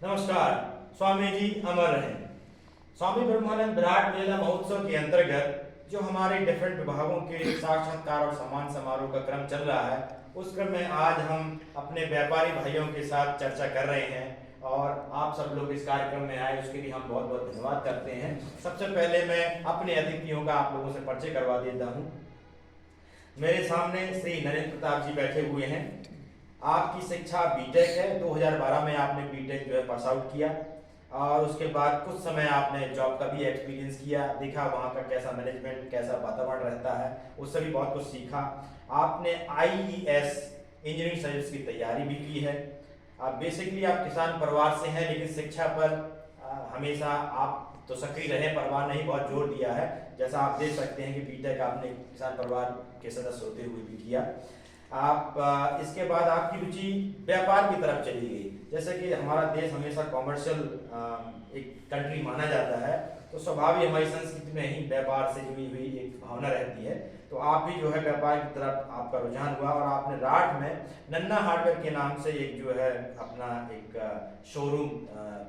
नमस्कार। स्वामी जी अमर रहें। स्वामी ब्रह्मानंद विराट मेला महोत्सव के अंतर्गत जो हमारे डिफरेंट विभागों के साक्षात्कार और सम्मान समारोह का क्रम चल रहा है, उस क्रम में आज हम अपने व्यापारी भाइयों के साथ चर्चा कर रहे हैं और आप सब लोग इस कार्यक्रम में आए उसके लिए हम बहुत बहुत धन्यवाद करते हैं। सबसे पहले मैं अपने अतिथियों का आप लोगों से परिचय करवा देता हूँ। मेरे सामने श्री नरेंद्र प्रताप जी बैठे हुए हैं। आपकी शिक्षा बीटेक है। 2012 में आपने बीटेक जो है पास आउट किया और उसके बाद कुछ समय आपने जॉब का भी एक्सपीरियंस किया, देखा वहाँ का कैसा मैनेजमेंट, कैसा वातावरण रहता है, उससे भी बहुत कुछ सीखा। आपने आईईएस इंजीनियरिंग सर्विस की तैयारी भी की है। बेसिकली आप किसान परिवार से हैं, लेकिन शिक्षा पर हमेशा आप तो सक्रिय रहे, परिवार ने ही बहुत जोर दिया है। जैसा आप देख सकते हैं कि बीटेक आपने किसान परिवार के सदस्य होते हुए भी किया। आप इसके बाद आपकी रुचि व्यापार की तरफ चली गई। जैसे कि हमारा देश हमेशा कॉमर्शियल एक कंट्री माना जाता है, तो स्वाभाविक हमारी संस्कृति में ही व्यापार से जुड़ी हुई एक भावना रहती है। तो आप भी जो है व्यापार की तरफ आपका रुझान हुआ और आपने राठ में नन्ना हार्डवेयर के नाम से एक जो है अपना एक शोरूम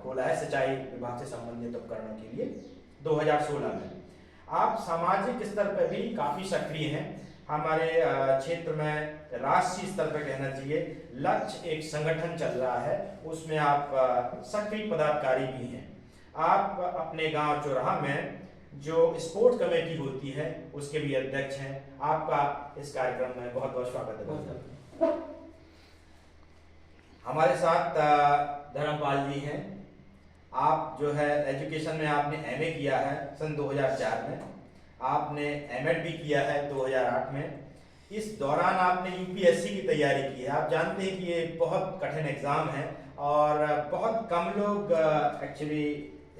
खोला है सिंचाई विभाग से संबंधित उपकरणों के लिए 2016 में। आप सामाजिक स्तर पर भी काफी सक्रिय हैं। हमारे क्षेत्र में राष्ट्रीय स्तर पर कहना चाहिए लक्ष्य एक संगठन चल रहा है, उसमें आप सक्रिय पदाधिकारी भी हैं। आप अपने गांव चौराहा में जो स्पोर्ट कमेटी होती है उसके भी अध्यक्ष हैं। आपका इस कार्यक्रम में बहुत बहुत स्वागत है। हमारे साथ धर्मपाल जी हैं। आप जो है एजुकेशन में आपने एमए किया है सन 2004 में, आपने एमएड भी किया है 2008 में। इस दौरान आपने यूपीएससी की तैयारी की है। आप जानते हैं कि ये बहुत कठिन एग्जाम है और बहुत कम लोग एक्चुअली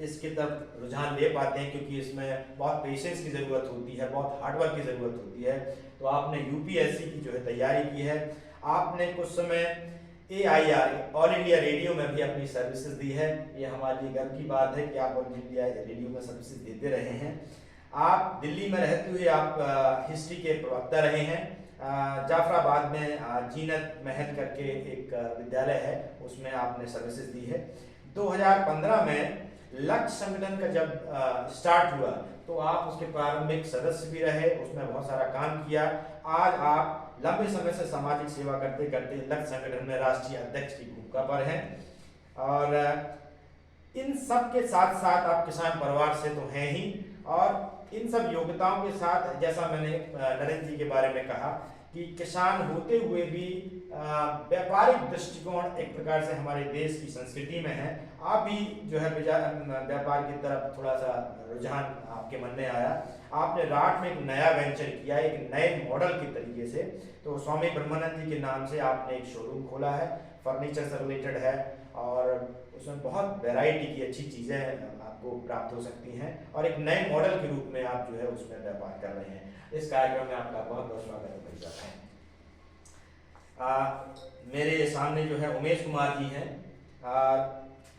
इसकी तरफ रुझान ले पाते हैं, क्योंकि इसमें बहुत पेशेंस की ज़रूरत होती है, बहुत हार्डवर्क की ज़रूरत होती है। तो आपने यूपीएससी की जो है तैयारी की है। आपने कुछ समय AIR ऑल इंडिया रेडियो में भी अपनी सर्विसेज दी है। ये हमारे लिए गर्व की बात है कि आप ऑल इंडिया रेडियो में सर्विसेज देते रहे हैं। आप दिल्ली में रहते हुए आप हिस्ट्री के प्रवक्ता रहे हैं। जाफराबाद में जीनत महल करके एक विद्यालय है, उसमें आपने सर्विसेज दी है। 2015 में लक्ष्य संगठन का जब स्टार्ट हुआ तो आप उसके प्रारंभिक सदस्य भी रहे, उसमें बहुत सारा काम किया। आज आप लंबे समय से सामाजिक सेवा करते करते लक्ष्य संगठन में राष्ट्रीय अध्यक्ष की भूमिका पर हैं। और इन सब के साथ साथ आप किसान परिवार से तो हैं ही, और इन सब योग्यताओं के साथ जैसा मैंने नरेंद्र जी के बारे में कहा कि किसान होते हुए भी व्यापारिक दृष्टिकोण एक प्रकार से हमारे देश की संस्कृति में है। आप भी जो है व्यापार की तरफ थोड़ा सा रुझान आपके मन में आया। आपने राठ में एक नया वेंचर किया, एक नए मॉडल के तरीके से। तो स्वामी ब्रह्मानंद जी के नाम से आपने एक शोरूम खोला है, फर्नीचर से रिलेटेड है और उसमें बहुत वैरायटी की अच्छी चीज़ें आपको प्राप्त हो सकती हैं और एक नए मॉडल के रूप में आप जो है उसमें व्यापार कर रहे हैं। इस कार्यक्रम में आपका बहुत बहुत स्वागत है भाई साहब। मेरे सामने जो है उमेश कुमार जी हैं।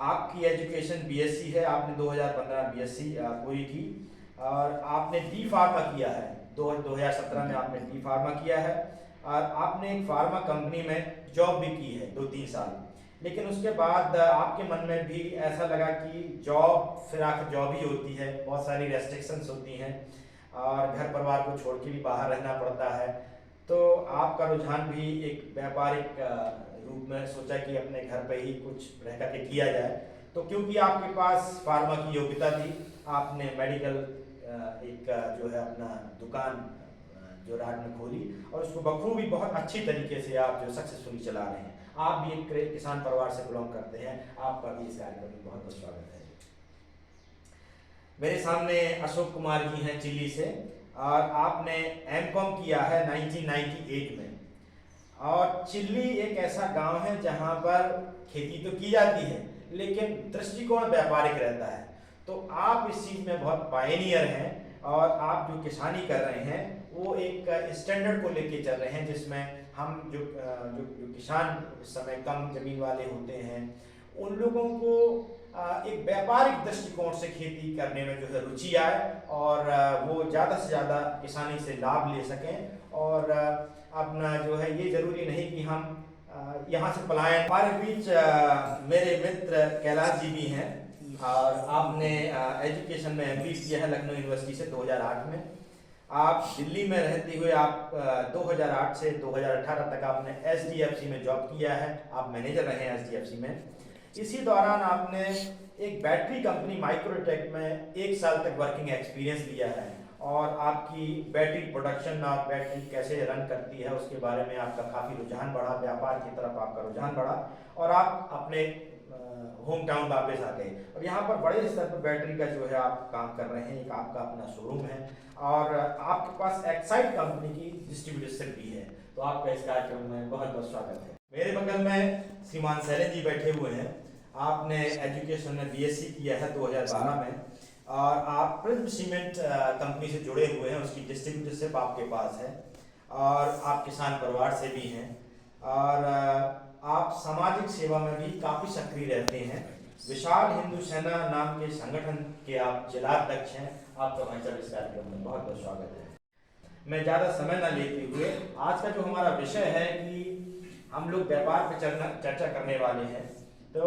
आपकी एजुकेशन बीएससी है, आपने 2015 बीएससी पूरी की और आपने डी फार्मा किया है। 2017 में आपने डी फार्मा किया है और आपने एक फार्मा कंपनी में जॉब भी की है 2-3 साल। लेकिन उसके बाद आपके मन में भी ऐसा लगा कि जॉब फिर आखिर जॉब ही होती है, बहुत सारी रेस्ट्रिक्शंस होती हैं और घर परिवार को छोड़ के भी बाहर रहना पड़ता है। तो आपका रुझान भी एक व्यापारिक रूप में सोचा कि अपने घर पे ही कुछ रह करके किया जाए। तो क्योंकि आपके पास फार्मा की योग्यता थी, आपने मेडिकल एक जो है अपना दुकान जो राठ में खोली और उसको बखूबी बहुत अच्छी तरीके से आप जो सक्सेसफुली चला रहे हैं। आप भी एक किसान परिवार से बिलोंग करते हैं, आपका भी इस कार्यक्रम में बहुत बहुत स्वागत है। मेरे सामने अशोक कुमार जी हैं चिल्ली से और आपने एमकॉम किया है 1998 में। और चिल्ली एक ऐसा गांव है जहां पर खेती तो की जाती है लेकिन दृष्टिकोण व्यापारिक रहता है। तो आप इस चीज़ में बहुत पायनियर हैं और आप जो किसानी कर रहे हैं वो एक स्टैंडर्ड को लेके चल रहे हैं, जिसमें हम जो किसान इस समय कम जमीन वाले होते हैं उन लोगों को एक व्यापारिक दृष्टिकोण से खेती करने में जो है रुचि आए और वो ज़्यादा से ज़्यादा किसानी से लाभ ले सकें। और अपना जो है ये ज़रूरी नहीं कि हम यहाँ से पलायन। हमारे बीच मेरे मित्र कैलाश जी भी हैं और आपने एजुकेशन में एमबी किया है लखनऊ यूनिवर्सिटी से 2008 में। आप दिल्ली में रहते हुए आप 2008 से 2018 तक आपने एचडीएफसी में जॉब किया है, आप मैनेजर रहे हैं एचडीएफसी में। इसी दौरान आपने एक बैटरी कंपनी माइक्रोटेक में 1 साल तक वर्किंग एक्सपीरियंस लिया है और आपकी बैटरी प्रोडक्शन और बैटरी कैसे रन करती है उसके बारे में आपका काफ़ी रुझान बढ़ा, व्यापार की तरफ आपका रुझान बढ़ा और आप अपने होम टाउन वापस आ गए और यहाँ पर बड़े स्तर पर बैटरी का जो है आप काम कर रहे हैं। एक आपका अपना शोरूम है और आपके पास एक्साइड कंपनी की डिस्ट्रीब्यूटर भी है, तो आपका इस कार्यक्रम में बहुत बहुत स्वागत है। मेरे बगल में श्रीमान शैलेंद्र जी बैठे हुए हैं। आपने एजुकेशन में बीएससी किया है 2012 में और आप प्रिज्म सीमेंट कंपनी से जुड़े हुए हैं, उसकी डिस्ट्रीब्यूटरशिप आपके पास है और आप किसान परिवार से भी हैं और आप सामाजिक सेवा में भी काफ़ी सक्रिय रहते हैं। विशाल हिंदू सेना नाम के संगठन के आप जिलाध्यक्ष हैं। आपका भाईचारा इस कार्यक्रम में बहुत बहुत स्वागत है। मैं ज़्यादा समय न लेते हुए आज का जो हमारा विषय है कि हम लोग व्यापार पर चर्चा करने वाले हैं, तो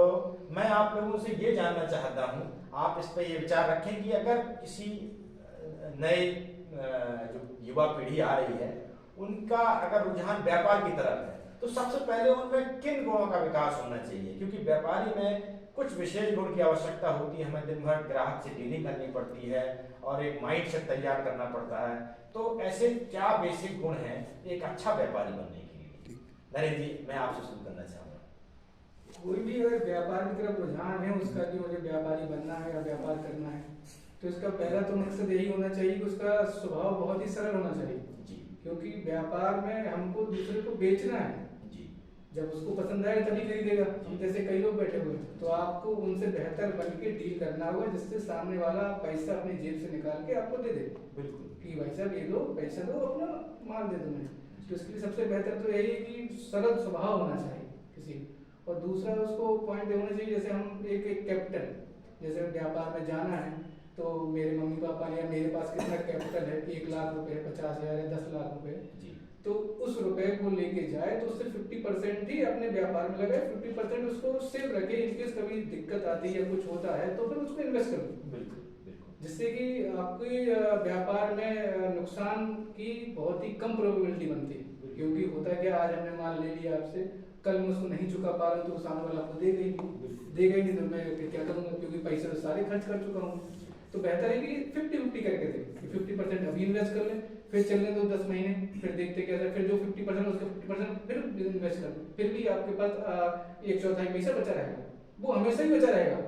मैं आप लोगों से ये जानना चाहता हूँ, आप इस पर ये विचार रखें कि अगर किसी नए जो युवा पीढ़ी आ रही है उनका अगर रुझान व्यापार की तरफ है तो सबसे पहले उनमें किन गुणों का विकास होना चाहिए, क्योंकि व्यापारी में कुछ विशेष गुण की आवश्यकता होती है। हमें दिन भर ग्राहक से डीलिंग करनी पड़ती है और एक माइंड सेट तैयार करना पड़ता है। तो ऐसे क्या बेसिक गुण हैं एक अच्छा व्यापारी बनने के लिए? नरेंद्र जी, मैं आपसे शुरू करना चाहूँगा। कोई भी अगर व्यापार की तरफ रुझान है उसका कि मुझे व्यापारी बनना है या व्यापार करना है, तो इसका पहला तो मकसद यही होना चाहिए कि उसका स्वभाव बहुत ही सरल होना चाहिए जी। क्योंकि व्यापार में हमको दूसरे को बेचना है जी। जब उसको पसंद आएगा तभी खरीदेगा। हम जैसे कई लोग बैठे हुए हैं तो आपको उनसे बेहतर बन के डील करना होगा जिससे सामने वाला पैसा अपनी जेब से निकाल के आपको दे दे। बिल्कुल कि भाई साहब ये लो, पैसा दो, अपना माल दे दो मैं। तो इसके लिए सबसे बेहतर तो यही है कि सरल स्वभाव होना चाहिए किसी। और दूसरा उसको पॉइंट होना चाहिए, जैसे हम एक कैपिटल, जैसे व्यापार में जाना है तो मेरे मम्मी पापा ने या मेरे पास कितना कैपिटल है, 1 लाख रुपए, 50,000 या 10 लाख रुपए, तो उस रुपए को लेके जाए तो उससे 50% ही अपने व्यापार में लगाए, 50% उसको सेव रखे। इनकेस कभी दिक्कत आती है या कुछ होता है तो फिर उसको इन्वेस्ट करो, जिससे कि आपके व्यापार में नुकसान की बहुत ही कम प्रोबेबिलिटी बनती है। क्योंकि होता है कि आज हमने माल ले लिया आपसे, कल मैं उसको नहीं चुका पा रहा हूँ तो सामने वाला आपको देगा ही नहीं, तो मैं फिर क्या करूँगा, क्योंकि पैसे तो सारे खर्च कर चुका हूँ। तो बेहतर है कि 50-50 करके दें, 50% अभी इन्वेस्ट कर लें, फिर चलने दो 10 महीने, फिर देखते कैसा, फिर जो 50% उसका 50% फिर इन्वेस्ट कर लें, फिर भी आपके पास 1/4 पैसा बचा रहेगा, वो हमेशा ही बचा रहेगा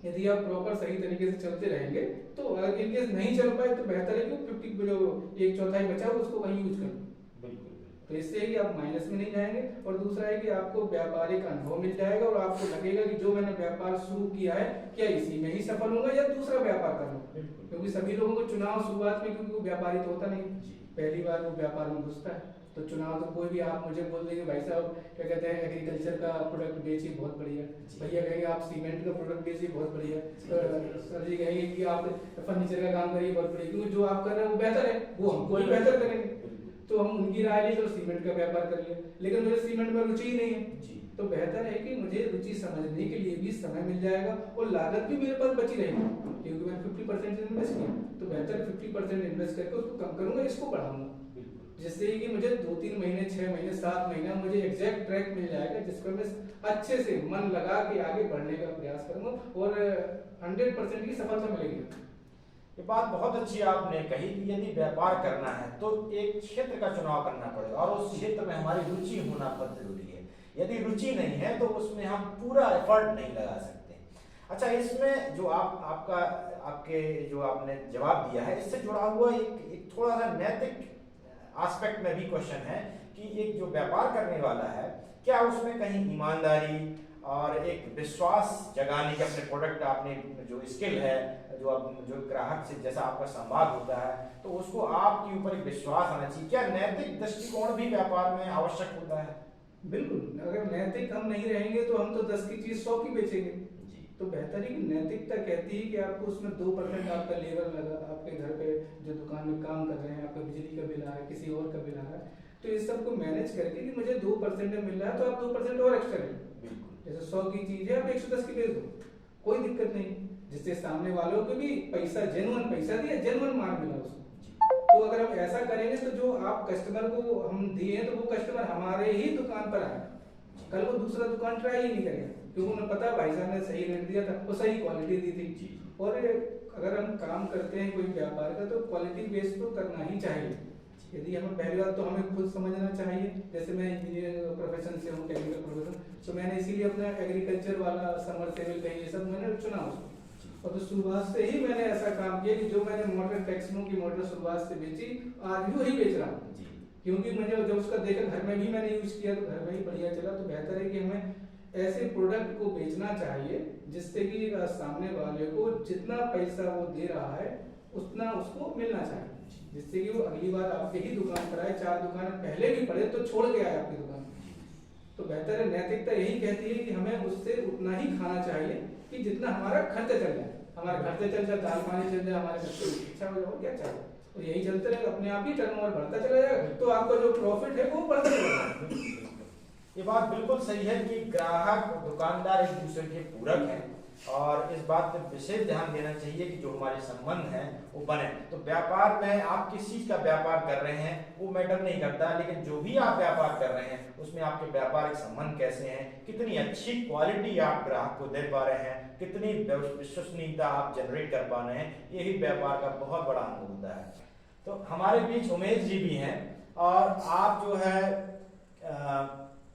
यदि आप प्रॉपर सही तरीके से चलते रहेंगे। तो अगर इनकेस नहीं चल पाए तो बेहतर है कि 50 जो 1/4 बचा हो उसको वहीं यूज करें, तो इससे ही आप माइनस में नहीं जाएंगे। और दूसरा है कि आपको व्यापारिक अनुभव मिल जाएगा और आपको लगेगा कि जो मैंने व्यापार शुरू किया है क्या इसी में ही सफल होगा या दूसरा व्यापार करूंगा। क्योंकि सभी लोगों को चुनाव शुरुआत में, क्योंकि वो व्यापारी तो होता नहीं, पहली बार वो व्यापार में घुसता है, तो चुनाव तो कोई भी आप मुझे बोल देंगे भाई साहब क्या कहते हैं एग्रीकल्चर का प्रोडक्ट बेचिए बहुत बढ़िया, भैया कहेंगे आप सीमेंट का प्रोडक्ट बेचिए बहुत बढ़िया, सर जी कहेंगे कि आप फर्नीचर का काम करिए बहुत बढ़िया, क्योंकि जो आप कर रहे हैं वो बेहतर है, वो हमको ही बेहतर करेंगे। तो हम उनकी राय ली तो सीमेंट का व्यापार कर लिया, लेकिन मुझे सीमेंट में रुचि ही नहीं है। तो बेहतर है कि मुझे रुचि समझने के लिए भी समय मिल जाएगा और लागत भी मेरे पास बची रहेगी, क्योंकि मैंने 50% इन्वेस्ट किया, तो बेहतर 50% इन्वेस्ट करके उसको कम करूंगा, इसको बढ़ाऊंगा, जिससे कि मुझे 2-3 महीने, 6 महीने, 7 महीना मुझे एग्जैक्ट ट्रैक मिल जाएगा जिस पर मैं अच्छे से मन लगा के आगे बढ़ने का प्रयास करूंगा और 100% की सफलता मिलेगी। ये बात बहुत अच्छी आपने कही कि यदि व्यापार करना है तो एक क्षेत्र का चुनाव करना पड़ेगा और उस क्षेत्र में हमारी रुचि होना बहुत जरूरी है। यदि रुचि नहीं है तो उसमें हम पूरा एफर्ट नहीं लगा सकते। अच्छा, इसमें जो आपके जो आपने जवाब दिया है इससे जुड़ा हुआ एक थोड़ा सा नैतिक एस्पेक्ट में भी क्वेश्चन है कि एक जो व्यापार करने वाला है क्या उसमें कहीं ईमानदारी और एक विश्वास जगाने के अपने प्रोडक्ट, आपने जो स्किल है, जो ग्राहक से जैसा आपका संवाद होता है तो उसको आपके ऊपर एक विश्वास आना चाहिए। क्या नैतिक दृष्टिकोण भी व्यापार में आवश्यक होता है? बिल्कुल, अगर नैतिक हम नहीं रहेंगे तो हम तो 10 की चीज 100 की बेचेंगे। तो बेहतर है कि नैतिकता कहती है कि आपको उसमें 2% आपका लेबर लगा, आपके घर पे जो दुकान में काम कर रहे हैं, आपका बिजली का बिल आ रहा है, किसी और का बिल आ रहा है, तो इस सब को मैनेज करके कि मुझे 2% में मिल रहा है तो आप 2% और एक्स्ट्रा ले लो। बिल्कुल। जैसे 100 की चीज है आप 110 की बेच दो, कोई दिक्कत नहीं, जिससे सामने वालों को भी पैसा जेन्युइन पैसा दिया, जेन्युइन माल मिला उसको। तो अगर हम ऐसा करेंगे तो जो आप कस्टमर को हम दिए हैं तो वो कस्टमर हमारे ही दुकान पर आए, कल वो दूसरा दुकान ट्राई ही नहीं करेगा, क्योंकि उन्हें पता है भाई साहब ने सही रेट दिया था, वो सही क्वालिटी दी थी। और अगर हम काम करते हैं कोई व्यापार का तो क्वालिटी बेस तो करना ही चाहिए। यदि हमें पहली बात तो हमें खुद समझना चाहिए, जैसे मैं इंजीनियर प्रोफेशन से हूँ, टेक्निकल प्रोफेशन, तो मैंने इसीलिए अपना एग्रीकल्चर वाला समरसेबल कहीं ये सब मैंने चुना उसको। और तो शुरुआत से ही मैंने ऐसा काम किया कि जो मैंने मोटर टैक्समो की मोटर शुरुआत से बेची, आज भी वही बेच रहा हूँ, क्योंकि मैंने जब उसका देखा घर में भी मैंने यूज किया तो घर में ही बढ़िया चला। तो बेहतर है कि हमें ऐसे प्रोडक्ट को बेचना चाहिए जिससे कि सामने वाले को जितना पैसा वो दे रहा है उतना उसको मिलना चाहिए, जिससे कि वो अगली बार आपके ही दुकान पर आए, 4 दुकान पहले भी पड़े तो छोड़ के आए आपकी दुकान। तो बेहतर है, नैतिकता यही कहती है कि हमें उससे उतना ही खाना चाहिए कि जितना हमारा खर्चा चल जाए, हमारा खर्चा चल जाए, दाल पानी चल जाए, हमारे बच्चे की शिक्षा हो जाए, क्या चाहिए। और यही चलते रहेगा, अपने आप ही टर्नओवर बढ़ता चला जाएगा, तो आपका जो प्रॉफिट है वो बढ़ता चला जाएगा। ये बात बिल्कुल सही है कि ग्राहक और दुकानदार एक दूसरे के पूरक हैं, और इस बात पर विशेष ध्यान देना चाहिए कि जो हमारे संबंध हैं वो बने। तो व्यापार में आप किस चीज का व्यापार कर रहे हैं वो मैटर नहीं करता, लेकिन जो भी आप व्यापार कर रहे हैं उसमें आपके व्यापारिक संबंध कैसे हैं, कितनी अच्छी क्वालिटी आप ग्राहक को दे पा रहे हैं, कितनी विश्वसनीयता आप जनरेट कर पा रहे हैं, यही व्यापार का बहुत बड़ा अंग होता है। तो हमारे बीच उमेश जी भी हैं, और आप जो है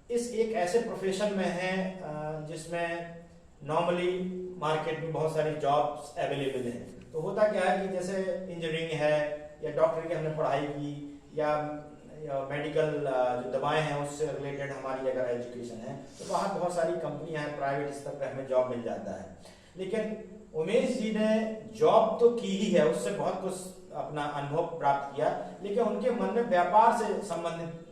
इस एक ऐसे प्रोफेशन में हैं जिसमें नॉर्मली मार्केट में बहुत सारी जॉब्स अवेलेबल हैं। तो होता क्या है कि जैसे इंजीनियरिंग है या डॉक्टरी की हमने पढ़ाई की, या मेडिकल जो दवाएं हैं उससे रिलेटेड हमारी अगर एजुकेशन है तो वहाँ बहुत सारी कंपनियां हैं, प्राइवेट स्तर पर हमें जॉब मिल जाता है। लेकिन उमेश जी ने जॉब तो की ही है, उससे बहुत कुछ अपना अनुभव प्राप्त किया, लेकिन उनके मन में व्यापार से संबंधित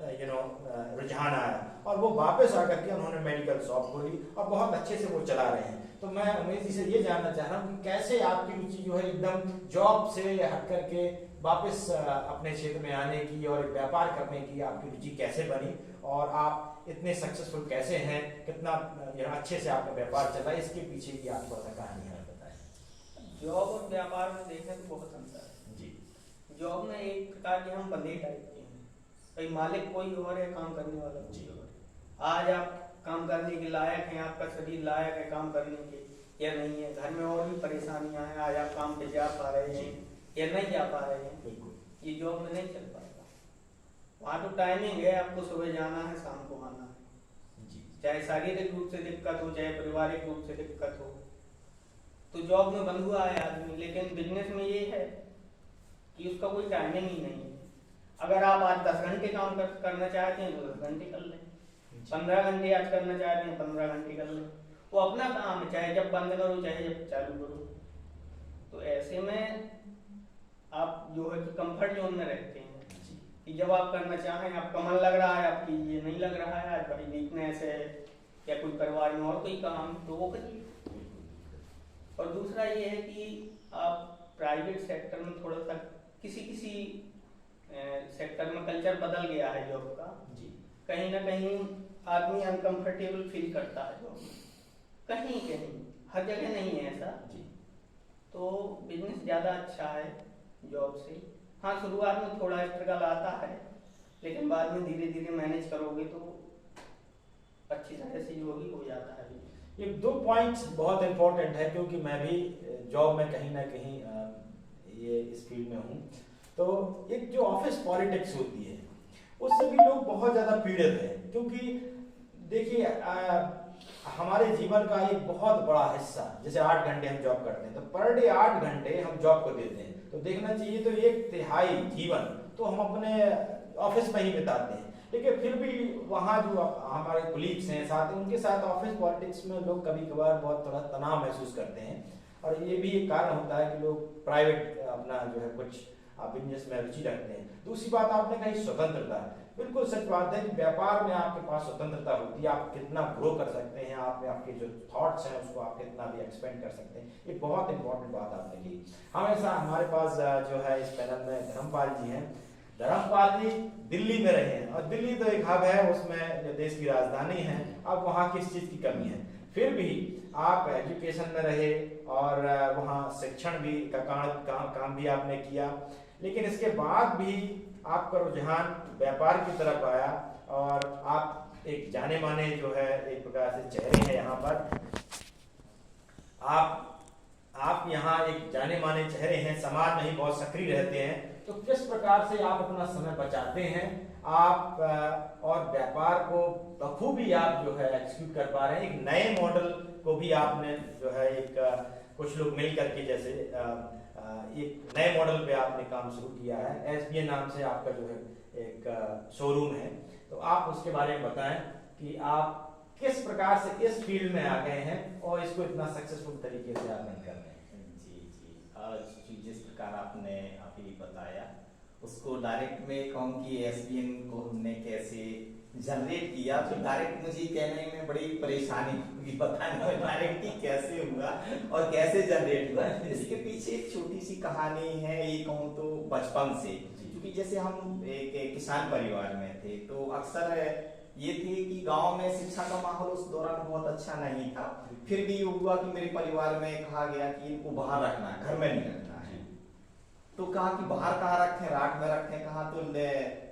रुझान आया, और वो वापस आकर के उन्होंने मेडिकल शॉप खोली और बहुत अच्छे से वो चला रहे हैं। तो मैं उमेश जी से ये जानना चाह रहा हूँ कि कैसे आपकी रुचि जो है एकदम जॉब से हट करके वापस अपने क्षेत्र में आने की और व्यापार करने की आपकी रुचि कैसे बनी, और आप इतने सक्सेसफुल कैसे हैं, कितना अच्छे से आपका व्यापार चला, इसके पीछे की आप थोड़ा सा कहानी है बताएं। जॉब और व्यापार में देखें तो बहुत अंतर है जी। जॉब में एक प्रकार के हम बंधे टाइप के हैं, भाई मालिक कोई और है, काम करने वाला कोई और है। आज आप काम करने के लायक हैं, आपका शरीर लायक है काम करने के या नहीं है, घर में और भी परेशानियां हैं, आज आप काम पे जा पा रहे हैं या नहीं जा पा रहे हैं, ये जॉब में नहीं चल पाएगा। वहाँ तो टाइमिंग है, आपको सुबह जाना है, शाम को आना है, चाहे शारीरिक रूप से दिक्कत हो चाहे पारिवारिक रूप से दिक्कत हो, तो जॉब में बंध हुआ है आदमी। लेकिन बिजनेस में ये है कि उसका कोई टाइमिंग ही नहीं है। अगर आप आज 10 घंटे काम करना चाहते हैं तो 10 घंटे कर लें, 15 घंटे आज करना चाहते हैं 15 घंटे कर लें, वो अपना काम है, चाहे जब बंद करो चाहे जब चालू करो। तो ऐसे में आप जो है कि कंफर्ट जोन में रहते हैं कि जब आप करना चाहें, आपका मन लग रहा है, आपकी ये नहीं लग रहा है, आज बड़ी वीकनेस है या कोई परिवार में और कोई काम तो वो करिए। और दूसरा ये है कि आप प्राइवेट सेक्टर में थोड़ा सा किसी सेक्टर में कल्चर बदल गया है जॉब का, कहीं ना कहीं आदमी अनकंफर्टेबल फील करता है जॉब में, कहीं हर जगह नहीं है ऐसा। तो बिजनेस ज़्यादा अच्छा है जॉब से। हाँ, शुरुआत में थोड़ा स्ट्रगल आता है, लेकिन बाद में धीरे धीरे मैनेज करोगे तो अच्छी तरह से जो भी हो जाता है। ये 2 पॉइंट्स बहुत इंपॉर्टेंट है, क्योंकि मैं भी जॉब में कहीं ना कहीं ये इस फील्ड में हूँ। तो एक जो ऑफिस पॉलिटिक्स होती है उससे भी लोग बहुत ज़्यादा पीड़ित हैं, क्योंकि देखिए हमारे जीवन का एक बहुत बड़ा हिस्सा, जैसे 8 घंटे हम जॉब करते हैं तो पर डे 8 घंटे हम जॉब को देते हैं, तो देखना चाहिए तो 1/3 जीवन तो हम अपने ऑफिस में ही बिताते हैं। लेकिन फिर भी वहाँ जो हमारे कोलीग्स हैं साथ, उनके साथ ऑफिस पॉलिटिक्स में लोग कभी कभार बहुत थोड़ा तनाव महसूस करते हैं, और ये भी एक कारण होता है कि लोग प्राइवेट अपना जो है कुछ बिजनेस में रुचि रखते हैं। दूसरी बात आपने कही स्वतंत्रता, बिल्कुल सच बात है कि व्यापार में आपके पास स्वतंत्रता होती है, आप कितना ग्रो कर सकते हैं, आप आपके जो थॉट्स हैं उसको आप कितना भी एक्सपेंड कर सकते हैं। ये बहुत इंपॉर्टेंट बात आपने की। हमेशा हमारे पास जो है इस पैनल में धर्मपाल जी हैं, धर्मपाल जी दिल्ली में रहे हैं, और दिल्ली तो एक हब है, उसमें जो देश की राजधानी है, अब वहाँ किस चीज़ की कमी है। फिर भी आप एजुकेशन में रहे और वहाँ शिक्षण भी का काम भी आपने किया, लेकिन इसके बाद भी आपका रुझान व्यापार की तरफ आया और आप एक जाने माने जो है एक प्रकार से चेहरे हैं यहाँ पर। आप यहाँ एक जाने माने चेहरे हैं, समाज में ही बहुत सक्रिय रहते हैं, तो किस प्रकार से आप अपना समय बचाते हैं आप और व्यापार को बखूबी आप जो है एग्जीक्यूट कर पा रहे हैं। एक नए मॉडल को भी आपने जो है एक कुछ लोग मिल करके जैसे एक नए मॉडल पे आपने काम शुरू किया है, SBN नाम से आपका जो है एक शोरूम है, तो आप उसके बारे में बताएं कि आप किस प्रकार से इस फील्ड में आ गए हैं और इसको इतना सक्सेसफुल तरीके से आप रन कर रहे हैं। जी, जिस प्रकार आपने अभी बताया उसको डायरेक्ट में कहूँ कि SBN को हमने कैसे जनरेट किया, तो डायरेक्ट मुझे कहने में बड़ी परेशानी होगी, बताने में डायरेक्ट ही कैसे हुआ और कैसे जनरेट हुआ। इसके पीछे एक छोटी सी कहानी है, ये कहूँ तो बचपन से, क्योंकि जैसे हम एक किसान परिवार में थे, तो अक्सर ये थे कि गांव में शिक्षा का माहौल उस दौरान बहुत अच्छा नहीं था। फिर भी हुआ कि मेरे परिवार में कहा गया कि इनको बाहर रखना है, घर में नहीं रखना है। तो कहा कि बाहर कहाँ रखें, रात में रखें, कहा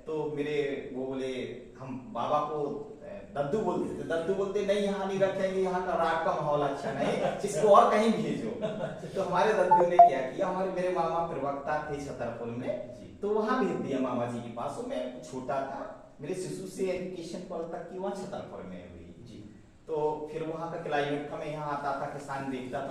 तो मेरे वो बोले, हम बाबा को दद्दू बोलते थे, दद्दू बोलते नहीं यहाँ नहीं रखेंगे, यहाँ का रात का माहौल अच्छा नहीं, इसको और कहीं भेजो। तो हमारे दद्दू ने क्या किया, मेरे मामा प्रवक्ता थे छतरपुर में, तो वहां भेज दिया मामा जी के पास। मैं छोटा था, मेरे शिशु से एजुकेशन पढ़ तक की वहाँ छतरपुर में हुई जी। तो फिर वहाँ का क्लाइमेट था, मैं यहाँ आता था, किसान देखता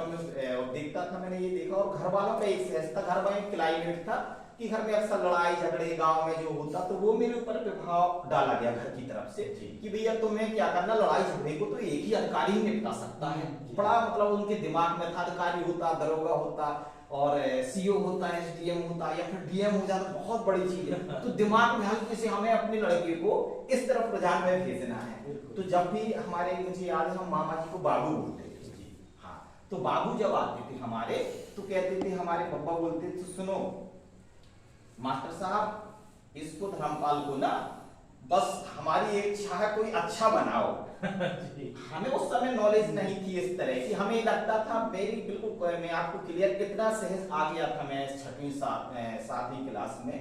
था, मैंने ये देखा, और घर वालों का एक सहज था, घर में क्लाइमेट था कि घर में अक्सर लड़ाई झगड़े गांव में जो होता, तो वो मेरे ऊपर प्रभाव डाला गया घर की तरफ से कि भैया तुम्हें क्या करना, लड़ाई झगड़े को तो एक ही अधिकारी ही निपटा सकता है। बड़ा मतलब उनके दिमाग में था, अधिकारी होता, दरोगा होता और CO होता है, SDM होता है, या फिर DM हो जाता, बहुत बड़ी चीज है। तो दिमाग में हल्के से हमें अपने लड़के को इस तरफ रुझान में भेजना है। तो जब भी हमारे, मुझे याद है, हम मामा जी को बाबू बोलते थे। हाँ, तो बाबू जब आते थे हमारे, तो कहते थे, हमारे पापा बोलते थे, सुनो मास्टर साहब, इसको धर्मपाल को ना बस हमारी एक इच्छा है, कोई अच्छा बनाओ। हमें उस समय नॉलेज नहीं थी इस तरह की, हमें लगता था, मेरी बिल्कुल मैं आपको क्लियर कितना सहज आ गया था मैं 6वीं 7वीं क्लास में,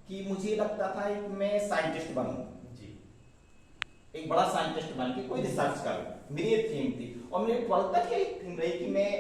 कि मुझे लगता था कि मैं साइंटिस्ट बनूं जी, एक बड़ा साइंटिस्ट बन के कोई रिसर्च करूं, मेरी एक थीम थी। और मेरे 12th तक एक थीम रही कि मैं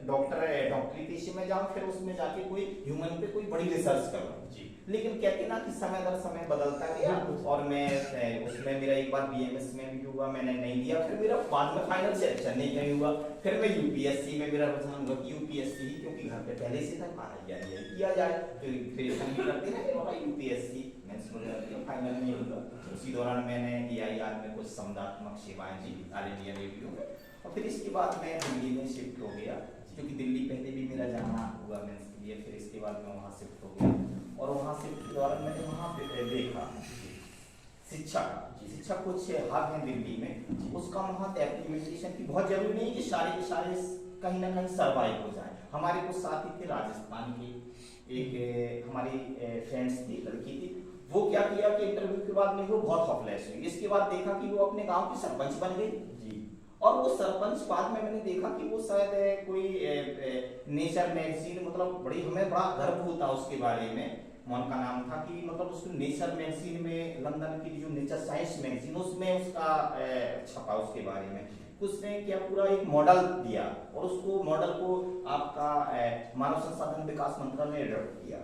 डॉक्टरी पेशे में जाऊं, फिर उसमें जाके कोई ह्यूमन पे कोई बड़ी रिसर्च करूं जी। लेकिन कहते ना कि समय दर समय बदलता गया, और मैं उसमें मेरा एक बार BMS में भी हुआ, मैंने नहीं दिया, फिर मेरा बाद में फाइनल सिलेक्शन नहीं हुआ, फिर मैं UPSC में मेरा रुझान हुआ कि UPSC ही, क्योंकि घर पे पहले से था किया जाए, प्रिपरेशन भी करते रहे, UPSC मैंने फाइनल नहीं हुआ। उसी दौरान मैंने AIR में कुछ संवादात्मक सेवाएं दी, ऑल इंडिया रेडियो में, और फिर इसके बाद मैं दिल्ली में शिफ्ट हो गया, क्योंकि दिल्ली पहले भी मेरा जाना हुआ मेंस के लिए, फिर इसके बाद मैं वहाँ शिफ्ट हो गया, और वहाँ शिफ्ट के दौरान मैंने वहाँ पे देखा शिक्षा कुछ हब है दिल्ली में, उसका महत्व इम्प्लीमेंटेशन की बहुत जरूरी नहीं कि सारे के सारे कहीं ना कहीं सर्वाइव हो जाए। हमारे कुछ साथी थे राजस्थान के, एक हमारी फ्रेंड्स थी, लड़की थी, वो क्या किया कि इंटरव्यू के बाद में वो बहुत हॉपलेस हुई। इसके बाद देखा कि वो अपने गांव की सरपंच बन गई जी, और वो सरपंच बाद में मैंने देखा कि वो शायद कोई नेचर मैगजीन, मतलब हमें बड़ा गर्व होता उसके बारे में, उनका नाम था कि मतलब उसको नेचर मैगजीन में, लंदन की जो नेचर साइंस मैगजीन, उसमें उसका छपा उसके बारे में। उसने क्या पूरा एक मॉडल दिया, और उसको मॉडल को आपका मानव संसाधन विकास मंत्रालय ने अडॉप्ट किया।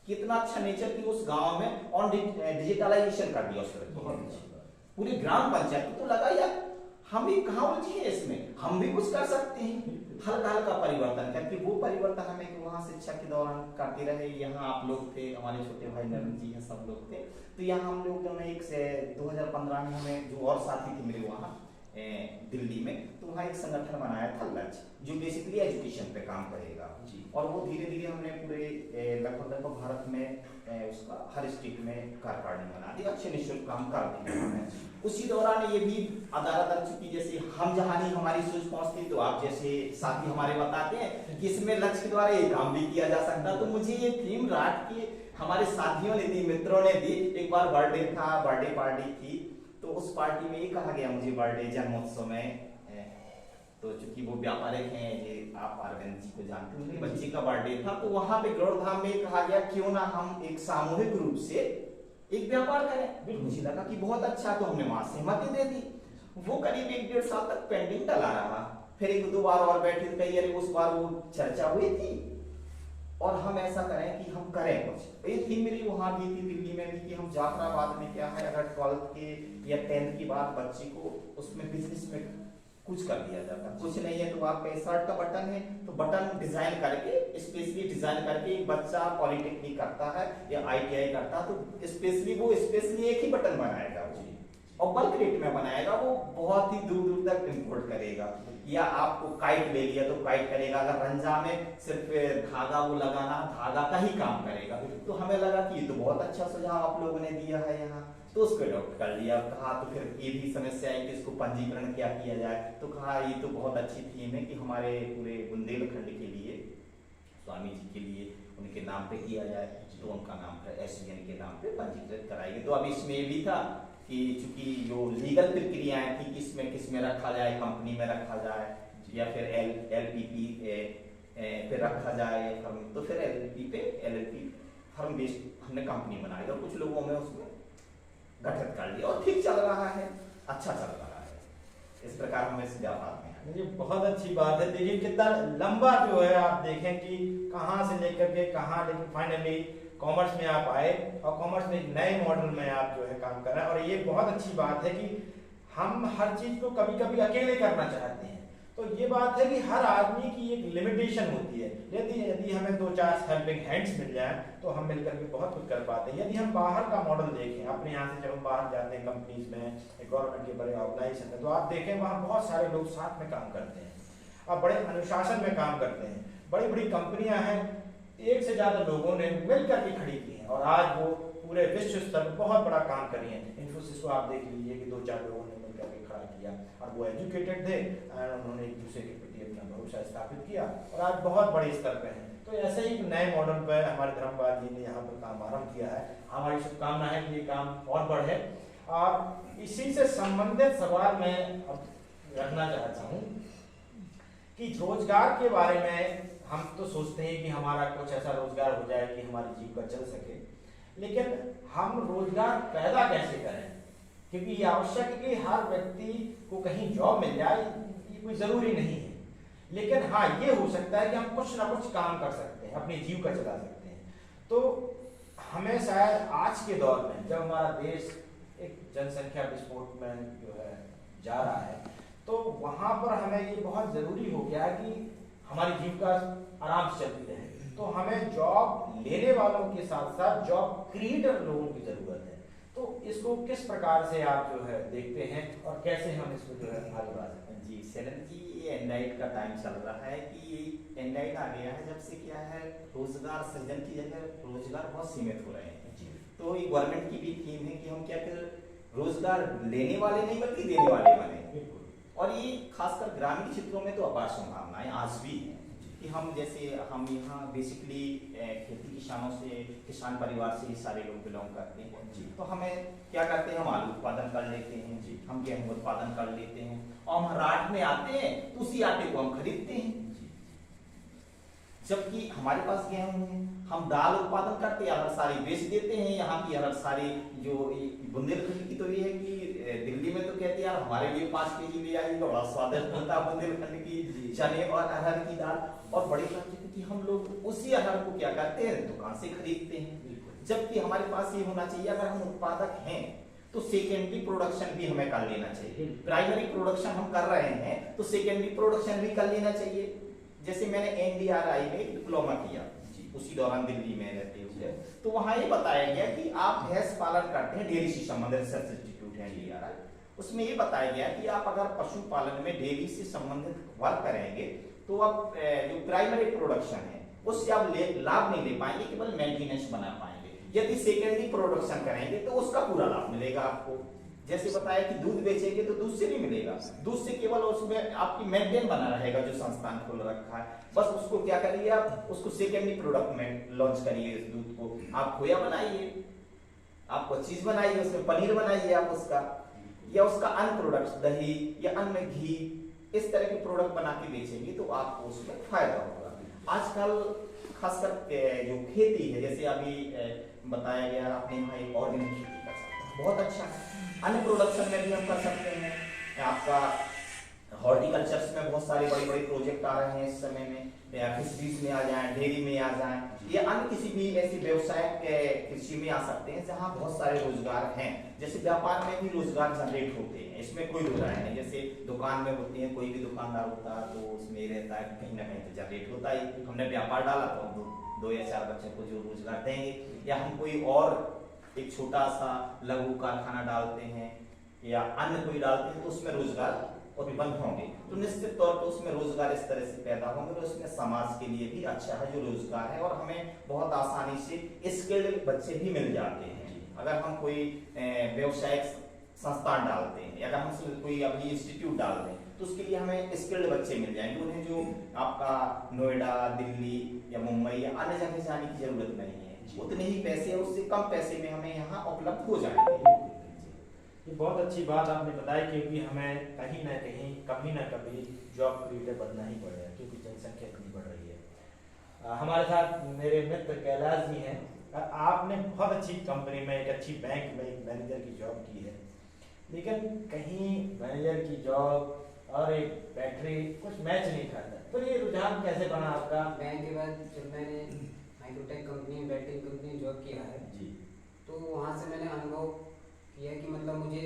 कितना अच्छा नेचर की उस गांव में, और डिजिटलाइजेशन कर दिया उसने, पूरी ग्राम पंचायत। तो लगा यार हम भी कहाँ उलझे हैं इसमें, हम भी कुछ कर सकते हैं, हल्का हल्का परिवर्तन करके। वो परिवर्तन हमें वहाँ शिक्षा के दौरान करते रहे। यहाँ आप लोग थे, हमारे छोटे भाई नरेंद्र जी हैं, सब लोग थे। तो यहाँ हम लोग जो एक से 2015 में हमें जो और साथी थे मेरे वहाँ, दिल्ली में, तो वहाँ एक संगठन बनाया था लक्ष्य, जो बेसिकली एजुकेशन पे काम करेगा जी। और वो धीरे धीरे हमने पूरे लगभग भारत में उसका हर स्टेट में कार्यकारिणी बना दी, अच्छे निःशुल्क काम कर दिया हमने। उसी दौरान ये भी अदालत चुकी, जैसे हम जहाँ नहीं हमारी सोच पहुंचती, तो आप जैसे साथी हमारे बताते हैं कि इसमें लक्ष्य के द्वारा ये काम भी किया जा सकता। तो मुझे ये थीम रात के हमारे साथियों ने दी, मित्रों ने दी। एक बार बर्थडे था, बर्थडे पार्टी थी, तो उस पार्टी में ये कहा गया मुझे बर्थडे जन्मोत्सव में, तो चूंकि वो व्यापारिक हैं, ये आप अरविंद जी को जानते हैं, उनके बच्चे का बर्थडे था, तो वहां पे गौरधाम में कहा गया क्यों ना हम एक सामूहिक रूप से एक व्यापार करें। मुझे लगा कि बहुत अच्छा, तो हमने वहां सहमति दे दी। वो करीब 1-1.5 साल तक पेंडिंग डला रहा, फिर 1-2 बार और बैठे थे, कई अरे उस बार वो चर्चा हुई थी और हम ऐसा करें कि हम करें कुछ। ये थी मेरी वहां भी थी, दिल्ली में भी, कि हम जाफराबाद में क्या है, अगर 12th के या 10th की बात बच्चे को उसमें बिजनेस में कुछ कर दिया जाता, कुछ नहीं है तो आपका शर्ट का बटन है तो बटन डिजाइन करके, स्पेशली डिजाइन करके, एक बच्चा पॉलिटेक्निक करता है या ITI करता है तो स्पेशली वो स्पेशली एक ही बटन बनाएगा वो, और बल्क रेट में बनाएगा, वो बहुत ही दूर दूर तक इंपोर्ट करेगा। या आपको काइट ले लिया तो काइट करेगा, अगर रंजा में सिर्फ धागा वो लगाना, धागा का ही काम करेगा। तो हमें लगा कि ये तो बहुत अच्छा सुझाव आप लोगों ने दिया है यहाँ, तो उसको अडॉप्ट कर लिया। कहा तो फिर ये भी समस्या है कि इसको पंजीकरण क्या किया जाए, तो कहा ये तो बहुत अच्छी थीम है कि हमारे पूरे बुंदेलखंड के लिए, स्वामी जी के लिए उनके नाम पे किया जाए, तो उनका नाम SBN के नाम पे पंजीकृत कराएंगे। तो अब इसमें ये भी था कि चूंकि जो लीगल प्रक्रियाएं थी, किस में रखा जाए, कंपनी में रखा जाए या फिर LLP पे रखा जाए फर्म, तो फिर LLP फर्म बेस्ड हमने कंपनी बनाई और कुछ लोगों में उसमें गठित कर लिया और ठीक चल रहा है, अच्छा चल रहा है। इस प्रकार हम इस व्यापार में ये बहुत अच्छी बात है। देखिए कितना लंबा जो है, आप देखें कि कहाँ से लेकर के कहाँ, लेकिन फाइनली कॉमर्स में आप आए और कॉमर्स में एक नए मॉडल में आप जो है काम कर रहे हैं। और ये बहुत अच्छी बात है कि हम हर चीज को कभी कभी अकेले करना चाहते हैं, तो ये बात है कि हर आदमी की एक लिमिटेशन होती है। यदि हमें 2-4 हेल्पिंग हैंड्स मिल जाए तो हम मिलकर के बहुत कुछ कर पाते हैं। यदि हम बाहर का मॉडल देखें, अपने यहाँ से जब हम बाहर जाते हैं कंपनीज में, गवर्नमेंट के बड़े ऑर्गेनाइजेशन में, तो आप देखें वहाँ बहुत सारे लोग साथ में काम करते हैं और बड़े अनुशासन में काम करते हैं। बड़ी बड़ी कंपनियां हैं, एक से ज्यादा लोगों ने मिलकर के खड़ी की हैं और आज वो पूरे विश्व स्तर पर बहुत बड़ा काम कर रही है। इन्फोसिस को आप देख लीजिए कि 2-4 लोगों ने मिलकर के खड़ा किया और वो एजुकेटेड थे और उन्होंने एक दूसरे के प्रति अपना भरोसा स्थापित किया और आज बहुत बड़े स्तर पे हैं। तो ऐसे ही नए मॉडल पर हमारे धर्मपाल जी ने यहाँ पर काम आरम्भ किया है। हमारी शुभकामना है कि ये काम और बढ़े। और इसी से संबंधित सवाल मैं अब रखना चाहता हूँ कि रोजगार के बारे में हम तो सोचते हैं कि हमारा कुछ ऐसा रोजगार हो जाए कि हमारी जीविका चल सके, लेकिन हम रोजगार पैदा कैसे करें? क्योंकि ये आवश्यक है कि हर व्यक्ति को कहीं जॉब मिल जाए, ये कोई जरूरी नहीं है, लेकिन हाँ ये हो सकता है कि हम कुछ ना कुछ काम कर सकते हैं, अपनी जीविका चला सकते हैं। तो हमें शायद आज के दौर में जब हमारा देश एक जनसंख्या विस्फोट में जो है जा रहा है, तो वहां पर हमें ये बहुत जरूरी हो गया है कि हमारी जीविका आराम से चलती रहे। तो हमें जॉब लेने वालों के साथ साथ जॉब क्रिएटर लोगों की जरूरत है। तो इसको किस प्रकार से आप जो है देखते हैं और कैसे हम इसको जो है आगे बढ़ा सकते हैं? जी शरण जी, ये एंड्रॉइड का टाइम चल रहा है कि एंड्रॉइड आ गया है, जब से क्या है रोजगार सृजन की जगह रोजगार बहुत सीमित हो रहे हैं जी। तो ये गवर्नमेंट की भी थीम है कि हम क्या कर रोजगार लेने वाले नहीं बल्कि देने वाले बने। और ये खासकर ग्रामीण क्षेत्रों में तो अपार संभावनाएं आज भी हैं कि हम जैसे हम यहाँ बेसिकली खेती किसान परिवार से ही सारे लोग बिलोंग करते हैं जी। तो हमें क्या करते हैं, हम आलू उत्पादन कर लेते हैं जी, हम गेहूं उत्पादन कर लेते हैं और हम राट में आते हैं तो उसी आटे को हम खरीदते हैं जी। जबकि हमारे पास गेहूं है, हम दाल उत्पादन करते हैं, अरहर सारी बेच देते हैं। यहाँ की अरहर सारी जो बुंदेलखंड की तो ये है कि दिल्ली में तो कहते हैं यार हमारे लिए 5 kg ले आइएगा, बड़ा स्वादिष्ट होता है बुंदेलखंड की चने और अरहर की दाल। और बड़ी बात है कि हम लोग उसी अरहर को क्या करते हैं, दुकान से खरीदते हैं। जबकि हमारे पास ये होना चाहिए, अगर हम उत्पादक हैं तो सेकेंडरी प्रोडक्शन भी हमें कर लेना चाहिए। प्राइमरी प्रोडक्शन हम कर रहे हैं तो सेकेंडरी प्रोडक्शन भी कर लेना चाहिए। जैसे मैंने NDRI में एक डिप्लोमा किया उसी दौरान दिल्ली में रहते हुए, तो वहां ये बताया गया कि आप भैंस पालन करते हैं, डेयरी से संबंधित रिसर्च इंस्टीट्यूट है NDRI, उसमें ये बताया गया कि आप अगर पशुपालन में डेयरी से संबंधित वर्क करेंगे तो आप जो प्राइमरी प्रोडक्शन है उससे आप लाभ नहीं ले पाएंगे, केवल मेंटेनेंस बना पाएंगे। यदि सेकेंडरी प्रोडक्शन करेंगे तो उसका पूरा लाभ मिलेगा आपको। जैसे बताया कि दूध बेचेंगे तो दूध से नहीं मिलेगा, दूध से केवल उसमें आपकी मेंटेन बना रहेगा जो संस्थान खोल रखा है, बस उसको क्या करिए आप उसको सेकेंडरी प्रोडक्ट में लॉन्च करिए। इस दूध को आप खोया बनाइए, आपको चीज बनाइए, उसमें पनीर बनाइए आप उसका, या उसका अन्य प्रोडक्ट्स दही या अन्य घी, इस तरह के प्रोडक्ट बना के बेचेंगे तो आपको उसमें फायदा होगा। आजकल खासकर जो खेती है, जैसे अभी बताया गया आपने भाई ऑर्गेनिक खेती कर सकते हैं, बहुत अच्छा है। अन्य प्रोडक्शन में भी हम कर सकते हैं। आपका हॉर्टिकल्चर्स में बहुत सारे बड़े बड़े प्रोजेक्ट आ रहे हैं इस समय में, या फिशरीज में आ जाए, डेयरी में आ जाए, या अन्य किसी भी ऐसी व्यवसाय कृषि में आ सकते हैं जहाँ बहुत सारे रोजगार हैं। जैसे व्यापार में भी रोजगार जनरेट होते हैं, इसमें कोई दो राय नहीं। जैसे दुकान में होती है, कोई भी दुकानदार होता है तो उसमें ये रहता है कहीं ना कहीं तो जनरेट होता ही। हमने व्यापार डाला तो हम 2 या 4 बच्चों को जो रोजगार देंगे, या हम कोई और एक छोटा सा लघु कारखाना डालते हैं या अन्य कोई डालते हैं तो उसमें रोजगार उत्पन्न होंगे, तो निश्चित तौर पर उसमें रोजगार इस तरह से पैदा होंगे तो उसमें समाज के लिए भी अच्छा है जो रोजगार है, और हमें बहुत आसानी से स्किल्ड बच्चे भी मिल जाते हैं। अगर हम कोई व्यवसायिक संस्थान डालते हैं, अगर हम कोई अभी इंस्टीट्यूट डालते हैं तो उसके लिए हमें स्किल्ड बच्चे मिल जाएंगे। उन्हें जो आपका नोएडा, दिल्ली या मुंबई या अन्य जगह जाने की जरूरत नहीं है, उतने ही पैसे, उससे कम पैसे में हमें यहाँ उपलब्ध हो जाएंगे। ये बहुत अच्छी बात आपने बताई, क्योंकि हमें कहीं ना कभी जॉब क्रिएटर बनना ही पड़ेगा, क्योंकि जनसंख्या इतनी बढ़ रही है। हमारे साथ मेरे मित्र कैलाश जी हैं। आपने बहुत अच्छी कंपनी में, एक अच्छी बैंक में एक मैनेजर की जॉब की है, लेकिन कहीं मैनेजर की जॉब और एक बैटरी कुछ मैच नहीं खाता, तो ये रुझान कैसे बना आपका? बैंक के बाद जब मैंने Microtek company, battery company job किया है जी, तो वहाँ से मैंने अनुभव किया कि मतलब मुझे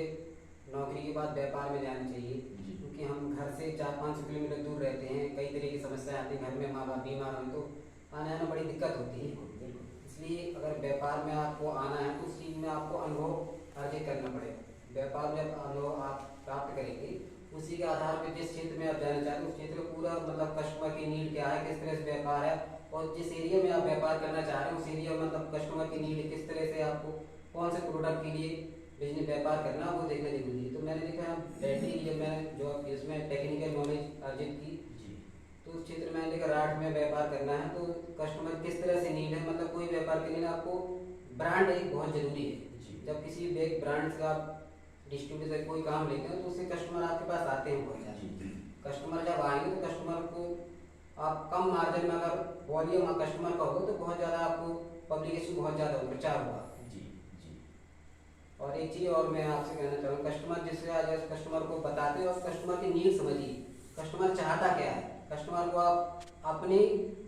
नौकरी के बाद व्यापार में जाना चाहिए, क्योंकि हम घर से 4-5 किलोमीटर दूर रहते हैं, कई तरह की समस्याएं आती हैं, घर में माँ बाप बीमार हो तो आने आना बड़ी दिक्कत होती है। इसलिए अगर व्यापार में आपको आना है तो उस चीज़ में आपको अनुभव अर्जित करना पड़ेगा। व्यापार में अनुभव आप प्राप्त करेंगे, उसी के आधार पर जिस क्षेत्र में आप जाना चाहते हैं उस क्षेत्र में पूरा मतलब कस्टमर की नीड क्या है, किस तरह से व्यापार है, और जिस एरिया में आप व्यापार करना चाह रहे हैं उस एरिया में मतलब कस्टमर की नीड किस तरह से, आपको कौन से प्रोडक्ट के लिए बिजनेस व्यापार करना वो देखना जरूरी है। तो मैंने देखा बैटरी की जब मैंने जॉब इसमें टेक्निकल नॉलेज अर्जित की तो उस क्षेत्र में मैंने देखा राठ में व्यापार करना है तो कस्टमर किस तरह से नीड है, मतलब कोई व्यापार के लिए आपको ब्रांड एक बहुत जरूरी है। जब किसी भी एक ब्रांड का डिस्ट्रीब्यूटर से कोई काम लेते हैं तो उससे कस्टमर आपके पास आते हैं बहुत ज़्यादा। कस्टमर जब आएंगे तो कस्टमर को आप कम मार्जिन में अगर वॉल्यूम कस्टमर का हो तो बहुत ज़्यादा आपको पब्लिकेशन बहुत ज़्यादा प्रचार हुआ। और एक चीज़ और मैं आपसे कहना चाहूँगा, कस्टमर जिससे आज कस्टमर को बताते हैं और कस्टमर की नीड समझिए, कस्टमर चाहता क्या है, कस्टमर को आप अपनी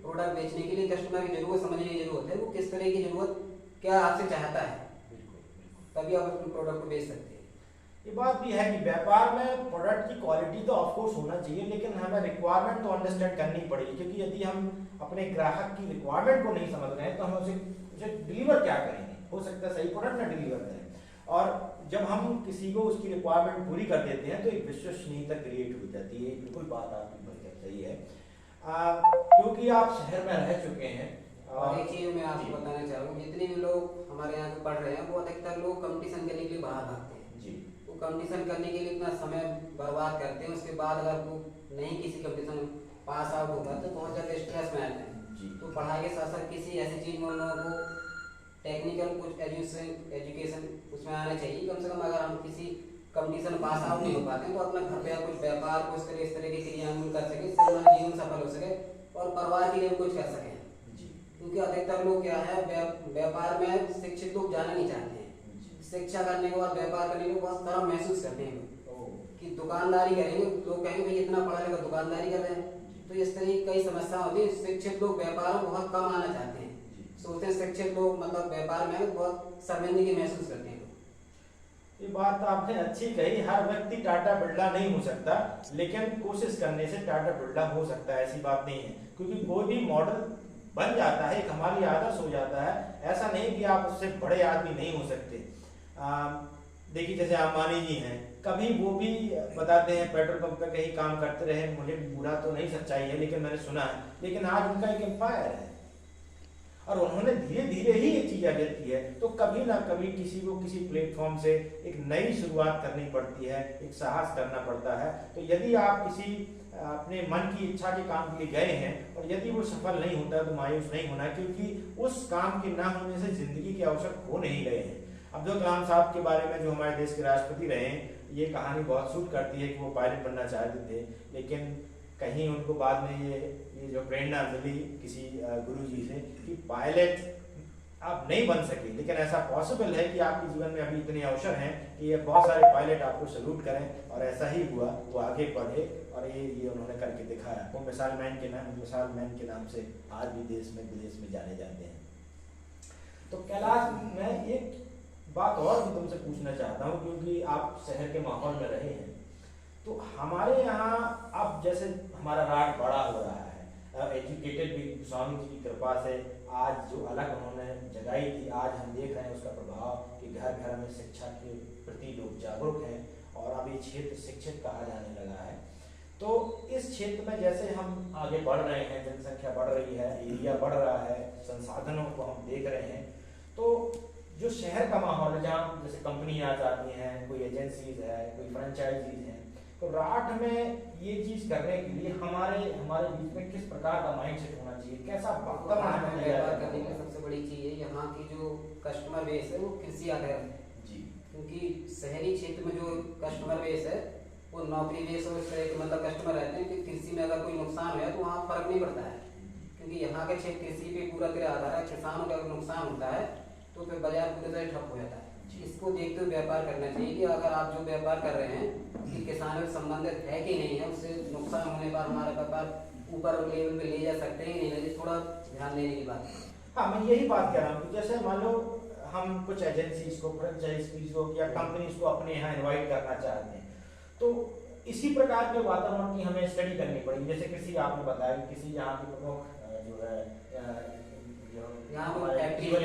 प्रोडक्ट बेचने के लिए कस्टमर की जरूरत समझने की जरूरत है, वो किस तरह की जरूरत क्या आपसे चाहता है, तभी आप अपने प्रोडक्ट को बेच सकते हैं। ये बात भी है कि व्यापार में प्रोडक्ट की क्वालिटी तो ऑफकोर्स होना चाहिए, लेकिन हमें रिक्वायरमेंट तो अंडरस्टैंड करनी पड़ेगी, क्योंकि यदि हम अपने ग्राहक की रिक्वायरमेंट को नहीं समझ रहे हैं तो हम उसे डिलीवर क्या करेंगे। हो सकता है सही प्रोडक्ट ना डिलीवर करें, और जब हम किसी को उसकी रिक्वायरमेंट पूरी कर देते हैं तो एक विश्वसनीयता क्रिएट हो जाती है। बिल्कुल बात आपकी बिल्कुल सही है, क्योंकि आप शहर में रह चुके हैं। और एक चीज़ मैं आपको बताना चाहूँगा, जितने भी लोग हमारे यहाँ के पढ़ रहे हैं वो अधिकतर लोग कंपटीशन करने के लिए बाहर भागते हैं जी। वो कंपटीशन करने के लिए इतना समय बर्बाद करते हैं, उसके बाद अगर वो नहीं किसी कंपटीशन पास आउट होगा तो बहुत ज़्यादा स्ट्रेस में आते हैं। तो पढ़ाई के साथ साथ किसी ऐसी चीज़ में उन लोगों को टेक्निकल कुछ एजुकेशन उसमें आना चाहिए। कम से कम अगर हम किसी कंपटीशन पास आउट नहीं हो पाते हैं तो अपना घर पे कुछ व्यापार को इस तरह के क्रियान्वयन कर सके, इससे हमारा जीवन सफल हो सके और परिवार के लिए कुछ कर सकें। क्योंकि अधिकतर लोग क्या है व्यापार में शिक्षित लोग जाना नहीं चाहते हैं, शिक्षा करने के बाद व्यापार करने के बहुत शर्म महसूस करते हैं कि दुकानदारी करेंगे, लोग कहेंगे भाई इतना पढ़ा लिखा दुकानदारी कर रहे हैं। तो इस तरह की कई समस्या होती है, शिक्षित लोग व्यापार में बहुत कम आना चाहते हैं, सोचते हैं शिक्षित लोग मतलब व्यापार में बहुत शर्मिंदगी महसूस करते हैं। ये बात आपने अच्छी कही, हर व्यक्ति टाटा बिरला नहीं हो सकता, लेकिन कोशिश करने से टाटा बिरला हो सकता है, ऐसी बात नहीं है। क्योंकि कोई भी मॉडल बन जाता है, एक हमारी आदर्श हो जाता है, ऐसा नहीं कि आप उससे बड़े आदमी नहीं हो सकते। देखिए जैसे अंबानी जी हैं, कभी वो भी बताते हैं पेट्रोल पंप पे कहीं काम करते रहे, मुझे पूरा तो नहीं सच्चाई है लेकिन मैंने सुना है, लेकिन आज उनका एक एम्पायर है और उन्होंने धीरे धीरे ही ये चीज आगे की है। तो कभी ना कभी किसी को किसी प्लेटफॉर्म से एक नई शुरुआत करनी पड़ती है, एक साहस करना पड़ता है। तो यदि आप किसी अपने मन की इच्छा के काम के लिए गए हैं और यदि वो सफल नहीं होता तो मायूस नहीं होना, क्योंकि उस काम के ना होने से जिंदगी के अवसर खो नहीं गए हैं। अब्दुल कलाम साहब के बारे में, जो हमारे देश के राष्ट्रपति रहे हैं, ये कहानी बहुत सूट करती है कि वो पायलट बनना चाहते थे, लेकिन कहीं उनको बाद में ये जो प्रेरणा मिली किसी गुरुजी से कि पायलट आप नहीं बन सके, लेकिन ऐसा पॉसिबल है कि आपके जीवन में अभी इतने अवसर हैं कि ये बहुत सारे पायलट आपको सैल्यूट करें। और ऐसा ही हुआ, वो आगे बढ़े और ये उन्होंने करके दिखाया। वो मिसाल मैन के नाम से आज भी देश में विदेश में जाने जाते हैं। तो कैलाश, मैं एक बात और भी तुमसे पूछना चाहता हूँ, क्योंकि आप शहर के माहौल में रहे हैं। तो हमारे यहाँ अब जैसे हमारा राट बड़ा हो रहा है, एजुकेटेड भी स्वामी जी की कृपा से आज जो अलग उन्होंने जगाई थी, आज हम देख रहे हैं उसका प्रभाव कि घर घर में शिक्षा के प्रति लोग जागरूक हैं और अब ये क्षेत्र शिक्षित कहा जाने लगा है। तो इस क्षेत्र में जैसे हम आगे बढ़ रहे हैं, जनसंख्या बढ़ रही है, एरिया बढ़ रहा है, संसाधनों को हम देख रहे हैं, तो जो शहर का माहौल है, जहाँ जैसे कंपनी आ जाती हैं, कोई एजेंसीज है, कोई फ्रेंचाइजीज हैं, तो राठ में ये चीज करने के लिए हमारे बीच में किस प्रकार का माइंडसेट होना चाहिए, कैसा वातावरण व्यापार करने की सबसे बड़ी चीज है यहाँ की जो कस्टमर बेस है वो कृषि आधारित है जी। क्योंकि शहरी क्षेत्र में जो कस्टमर बेस है वो नौकरी बेस और इस तरह के मतलब कस्टमर रहते हैं कि कृषि में अगर कोई नुकसान हुआ तो वहाँ फर्क नहीं पड़ता है, क्योंकि यहाँ के क्षेत्र कृषि पे पूरा तरह आधार है। किसानों का अगर नुकसान होता है तो फिर बाजार पूरी तरह ठप हो जाता है। इसको देखते हुए व्यापार करना चाहिए कि अगर आप जो व्यापार कर रहे हैं कि किसानों से संबंधित है कि नहीं है, उससे नुकसान होने पर हमारा व्यापार ऊपर लेवल पे ले जा सकते हैं कि नहीं, थोड़ा ध्यान देने की बात है। हाँ, मैं यही बात कह रहा हूँ। जैसे मान लो हम कुछ एजेंसीज को, फ्रेंचाइजीज को या कंपनीज को अपने यहाँ इनवाइट करना चाहते हैं, तो इसी प्रकार के वातावरण की हमें स्टडी करनी पड़ेगी। जैसे किसी आपने बताया कि किसी यहाँ की प्रमुख जो है यहाँ कोई फैक्ट्री तो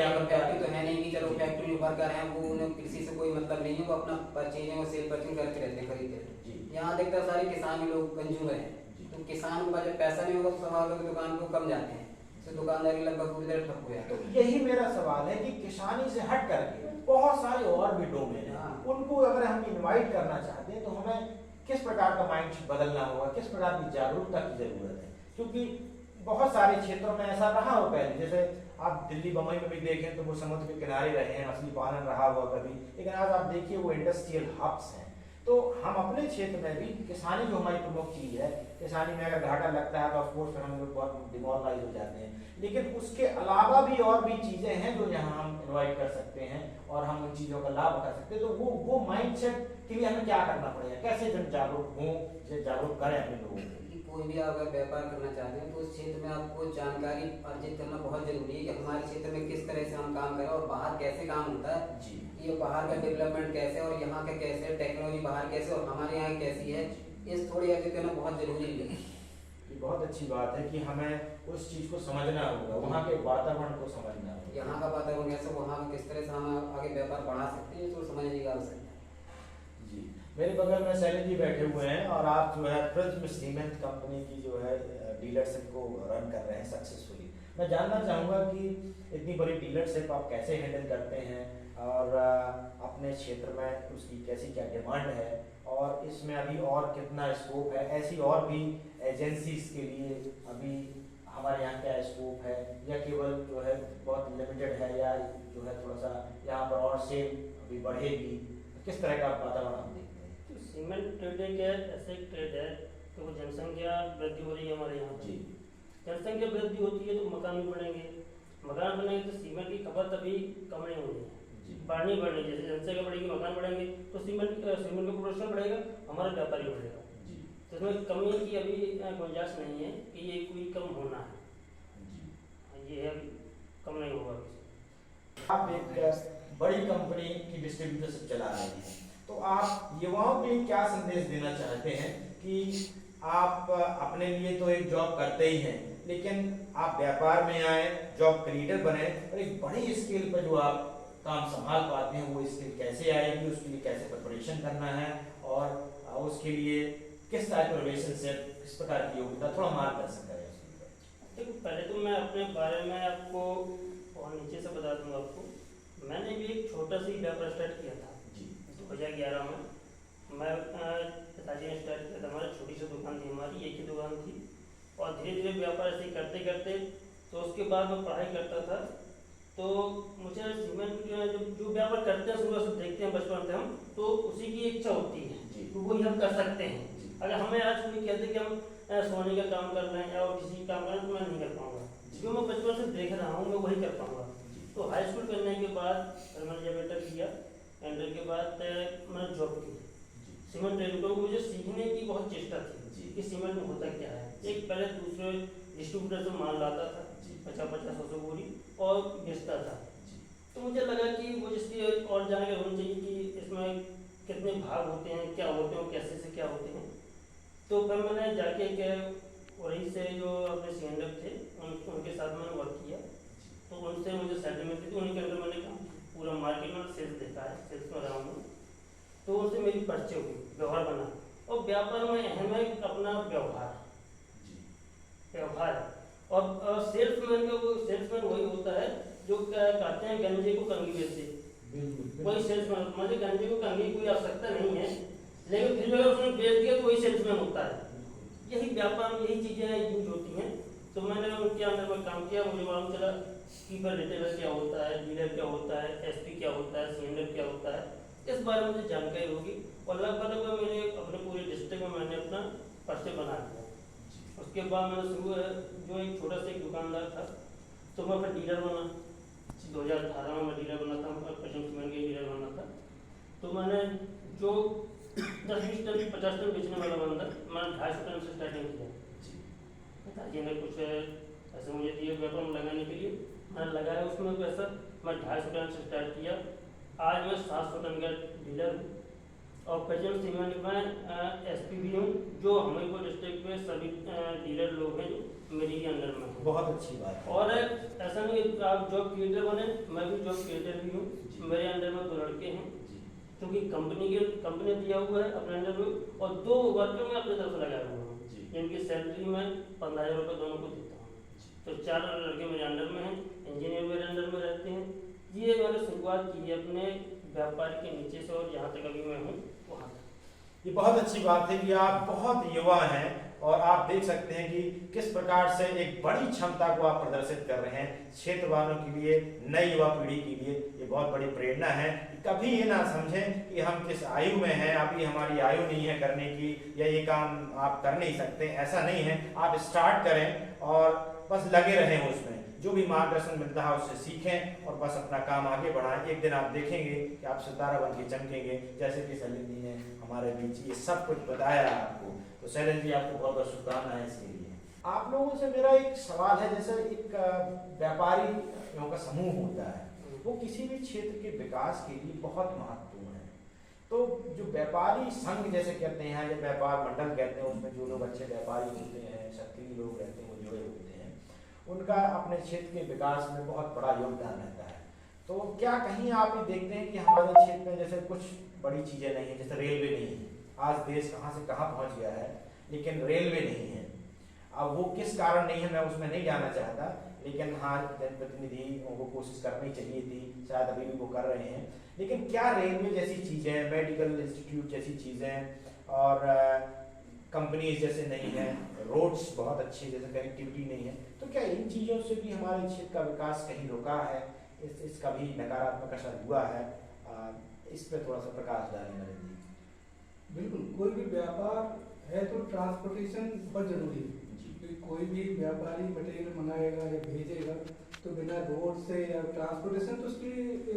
है नहीं कि चलो फैक्ट्री में वर्कर हैं, वो उन्हें किसी से कोई मतलब नहीं है, वो अपना परचेजिंग और सेल परचेजिंग करते रहते हैं, खरीदते हैं। यहाँ देखता सारे किसान लोग कंज्यूमर हैं, तो किसान को जब पैसा नहीं होगा तो स्वाभाविक दुकान को कम जाते हैं, तो दुकानदारी लगभग पूरी तरह ठप हो जाती है। तो यही मेरा सवाल है कि किसानी से हट करके बहुत सारे और भी डोमेन हैं, उनको अगर हम इनवाइट करना चाहते हैं तो हमें किस प्रकार का माइंड बदलना होगा, किस प्रकार की जागरूकता की जरूरत है। क्योंकि बहुत सारे क्षेत्रों में ऐसा रहा हो पहले, जैसे आप दिल्ली बम्बई में भी देखें तो वो समुद्र के किनारे रहे हैं, मछली पालन रहा हुआ कभी, लेकिन आज आप देखिए वो इंडस्ट्रियल हब्स हैं। तो हम अपने क्षेत्र में भी किसानी जो हमारी प्रमुख चीज है, किसानी में अगर घाटा लगता है तो ऑफकोर्स हम लोग बहुत डिमोरलाइज हो जाते हैं, लेकिन उसके अलावा भी और भी चीजें हैं जो यहाँ हम इन्वाइट कर सकते हैं और हम उन चीजों का लाभ उठा सकते हैं। तो वो माइंडसेट के लिए हमें क्या करना पड़ेगा, कैसे जन जागरूक हों, जागरूक करें अपने लोगों को। कोई भी अगर व्यापार करना चाहते हैं तो उस क्षेत्र में आपको जानकारी अर्जित करना बहुत जरूरी है कि हमारे क्षेत्र में किस तरह से हम काम करें और बाहर कैसे काम होता है जी। ये बाहर का डेवलपमेंट कैसे और यहाँ का कैसे, टेक्नोलॉजी बाहर कैसे और हमारे यहाँ कैसी है, इस थोड़ी अर्जित करना बहुत जरूरी है। ये बहुत अच्छी बात है कि हमें उस चीज को समझना होगा, वहाँ के वातावरण को समझना होगा, यहाँ का वातावरण कैसे, वहाँ का किस तरह से हम आगे व्यापार बढ़ा सकते हैं, तो समझने की आवश्यकता है। जी। मेरे बगल में शैलेश जी बैठे हुए हैं और आप जो है प्रिज्म सीमेंट कंपनी की जो है डीलरशिप को रन कर रहे हैं सक्सेसफुली। मैं जानना चाहूँगा कि इतनी बड़ी डीलरशिप आप कैसे हैंडल करते हैं और अपने क्षेत्र में उसकी कैसी क्या डिमांड है और इसमें अभी और कितना स्कोप है, ऐसी और भी एजेंसीज के लिए अभी हमारे यहाँ क्या स्कोप है या केवल जो है बहुत लिमिटेड है या जो है थोड़ा सा यहाँ पर और सेल अभी बढ़ेगी, किस तरह का वातावरण हम देखते हैं? तो सीमेंट ट्रेड एक ऐसे एक ट्रेड है कि वो जनसंख्या वृद्धि हो रही है हमारे यहाँ जी। जनसंख्या वृद्धि होती है तो मकान भी बढ़ेंगे, मकान बनेंगे तो सीमेंट की खपत अभी कम नहीं होनी है, बढ़नी जैसे जनसंख्या बढ़ेगी मकान बढ़ेंगे तो सीमेंट का प्रोडक्शन बढ़ेगा, हमारा व्यापार भी बढ़ेगा। तो इसमें कमी की अभी गुंजाइश नहीं है कि ये कोई कम होना है, ये है कम नहीं होगा। आप एक बड़ी कंपनी की डिस्ट्रीब्यूटरशिप चला रहे हैं, तो आप युवाओं के लिए क्या संदेश देना चाहते हैं कि आप अपने लिए तो एक जॉब करते ही हैं, लेकिन आप व्यापार में आए, जॉब क्रिएटर बने और एक बड़ी स्केल पर जो आप काम संभाल पाते हैं वो स्किल कैसे आएगी, उसके लिए कैसे प्रिपरेशन करना है और उसके लिए किस टाइप का रिलेशनशिप, किस प्रकार की योग्यता, थोड़ा मार्गदर्शन करें उसके ऊपर। देखो पहले तो मैं अपने बारे में आपको और नीचे से बता दूंगा आपको। मैंने भी एक छोटा सा व्यापार स्टार्ट किया था जी 2011 में। मैं पिताजी ने स्टार्ट किया था, हमारी छोटी सी दुकान थी, हमारी एक ही दुकान थी। और धीरे धीरे व्यापार ऐसे करते करते तो उसके बाद मैं पढ़ाई करता था। तो मुझे सीमेंट जो व्यापार करते हैं सुबह से देखते हैं बचपन से हम, तो उसी की इच्छा होती है जी। तो वही हम कर सकते हैं। जी। अगर हमें आज कोई कहते कि हम सोने का काम कर रहे हैं या किसी काम कर रहे हैं तो मैं नहीं कर पाऊंगा। जो मैं बचपन से देख रहा हूँ मैं वही कर पाऊंगा। तो हाई स्कूल करने के बाद मैंने जब इंटर किया, इंटर के बाद मैंने जॉब की सीमेंट ट्रेड को। मुझे सीखने की बहुत चेष्टा थी कि सीमेंट में होता क्या है। एक पहले दूसरे डिस्ट्रीब्यूटर से माल लाता था 50-50 बोरी और बेचता था। तो मुझे लगा कि वो जिसकी और जानकारी होनी चाहिए कि इसमें कितने भाग होते हैं, क्या होते हैं, कैसे से क्या होते हैं। तो फिर मैंने जाके वहीं से जो अपने सीएनएफ थे उनके साथ मैंने वर्क किया। तो उनसे मुझे सैलरी मिलती थी, उन्हीं के अंदर मैंने काम किया। पूरा मार्केट में सेल्स देखा है, सेल्स में रहा हूँ। तो उनसे मेरी परिचय हुई, व्यवहार बना। और व्यापार में अहम है अपना व्यवहार। और सेल्समैन वही होता है जो कहते हैं गंजे को कंघी बेच दे। वही सेल्समैन, मुझे गंजे को कंघी कोई आवश्यकता नहीं है, लेकिन फिर अगर उसने बेच दिया तो वही सेल्समैन होता है। यही व्यापार में यही चीज़ें यूज होती हैं। तो मैंने उनके अंदर में काम किया। मुझे मालूम चला कीपर रिटेलर क्या होता है, डीलर क्या होता है, एसपी क्या होता है, सीएनएफ क्या होता है, इस बारे में मुझे जानकारी होगी। और लगभग मेरे अपने पूरे डिस्ट्रिक्ट में मैंने अपना परिचय बना लिया। उसके बाद मैंने शुरू जो एक छोटा सा एक दुकानदार था तो मैं फिर डीलर बना। 2018 में मैं डीलर बना था, पश्चिम सीमेंट के डीलर बना था। तो मैंने जो 10-20 टन 50 टन बेचने वाला बंदा, मैंने 250 टन से स्टार्टिंग किया। पिताजी ने कुछ ऐसे मुझे दिए व्यापार में लगाने के लिए, मैंने लगाया उसमें पैसा। मैं 250 टन से स्टार्ट किया। आज मैं 700 टन का डीलर हूँ। और पश्चिम सीमेंट में एसपी भी हूँ, जो हमीरपुर डिस्ट्रिक्ट में सभी डीलर लोग हैं जो मेरी के अंडर में हैं। बहुत अच्छी बात है। और ऐसा नहीं कि आप जॉब क्रिएटर बने, मैं भी जॉब क्रिएटर भी हूँ। मेरे अंडर में 2 लड़के हैं, क्योंकि कंपनी दिया हुआ है अपने अंडर में। और 2 वर्कर मैं अपनी तरफ से लगाया हुआ हूँ, जिनकी सैलरी मैं 15,000 रुपये दोनों को देता हूँ। तो 4 लड़के मेरे अंडर में हैं, इंजीनियर मेरे अंडर में रहते हैं। ये मैंने शुरुआत की है अपने व्यापार के नीचे से, और यहाँ तक अभी मैं हूँ वहाँ तक। ये बहुत अच्छी बात है कि आप बहुत युवा हैं और आप देख सकते हैं कि किस प्रकार से एक बड़ी क्षमता को आप प्रदर्शित कर रहे हैं क्षेत्र वालों के लिए, नई युवा पीढ़ी के लिए। ये बहुत बड़ी प्रेरणा है। कभी ये ना समझें कि हम किस आयु में हैं, अभी हमारी आयु नहीं है करने की, या ये काम आप कर नहीं सकते, ऐसा नहीं है। आप स्टार्ट करें और बस लगे रहें उसमें, जो भी मार्गदर्शन मिलता है उससे सीखें और बस अपना काम आगे बढ़ाएं। एक दिन आप देखेंगे कि आप सितारा बन के चमकेंगे, जैसे कि सलीम जी ने हमारे बीच ये सब कुछ बताया आपको। तो सलीम जी आपको बहुत बहुत शुभकामनाएं इसके लिए। आप लोगों से मेरा एक सवाल है, जैसे एक व्यापारियों का समूह होता है, वो किसी भी क्षेत्र के विकास के लिए बहुत महत्वपूर्ण है। तो जो व्यापारी संघ जैसे कहते हैं या व्यापार मंडल कहते हैं, उसमें जो लोग अच्छे व्यापारी होते हैं, सक्रिय लोग रहते हैं, वो जुड़े होते हैं, उनका अपने क्षेत्र के विकास में बहुत बड़ा योगदान रहता है। तो क्या कहीं आप ये देखते हैं कि हमारे क्षेत्र में जैसे कुछ बड़ी चीज़ें नहीं है, जैसे रेलवे नहीं है। आज देश कहाँ से कहाँ पहुँच गया है, लेकिन रेलवे नहीं है। अब वो किस कारण नहीं है मैं उसमें नहीं जाना चाहता, लेकिन हाँ जनप्रतिनिधि को कोशिश करनी चाहिए थी, शायद अभी भी वो कर रहे हैं। लेकिन क्या रेलवे जैसी चीज़ें, मेडिकल इंस्टीट्यूट जैसी चीज़ें और कंपनीज जैसे नहीं है, रोड्स बहुत अच्छी जैसे कनेक्टिविटी नहीं है, तो क्या इन चीज़ों से भी हमारे क्षेत्र का विकास कहीं रुका है? इसका भी नकारात्मक असर हुआ है? इस पर थोड़ा सा प्रकाश डालें नरेंद्र जी। बिल्कुल, कोई भी व्यापार है तो ट्रांसपोर्टेशन बहुत जरूरी है। क्योंकि कोई भी व्यापारी मटेरियल मंगाएगा या भेजेगा तो बिना रोड से या ट्रांसपोर्टेशन, तो उसकी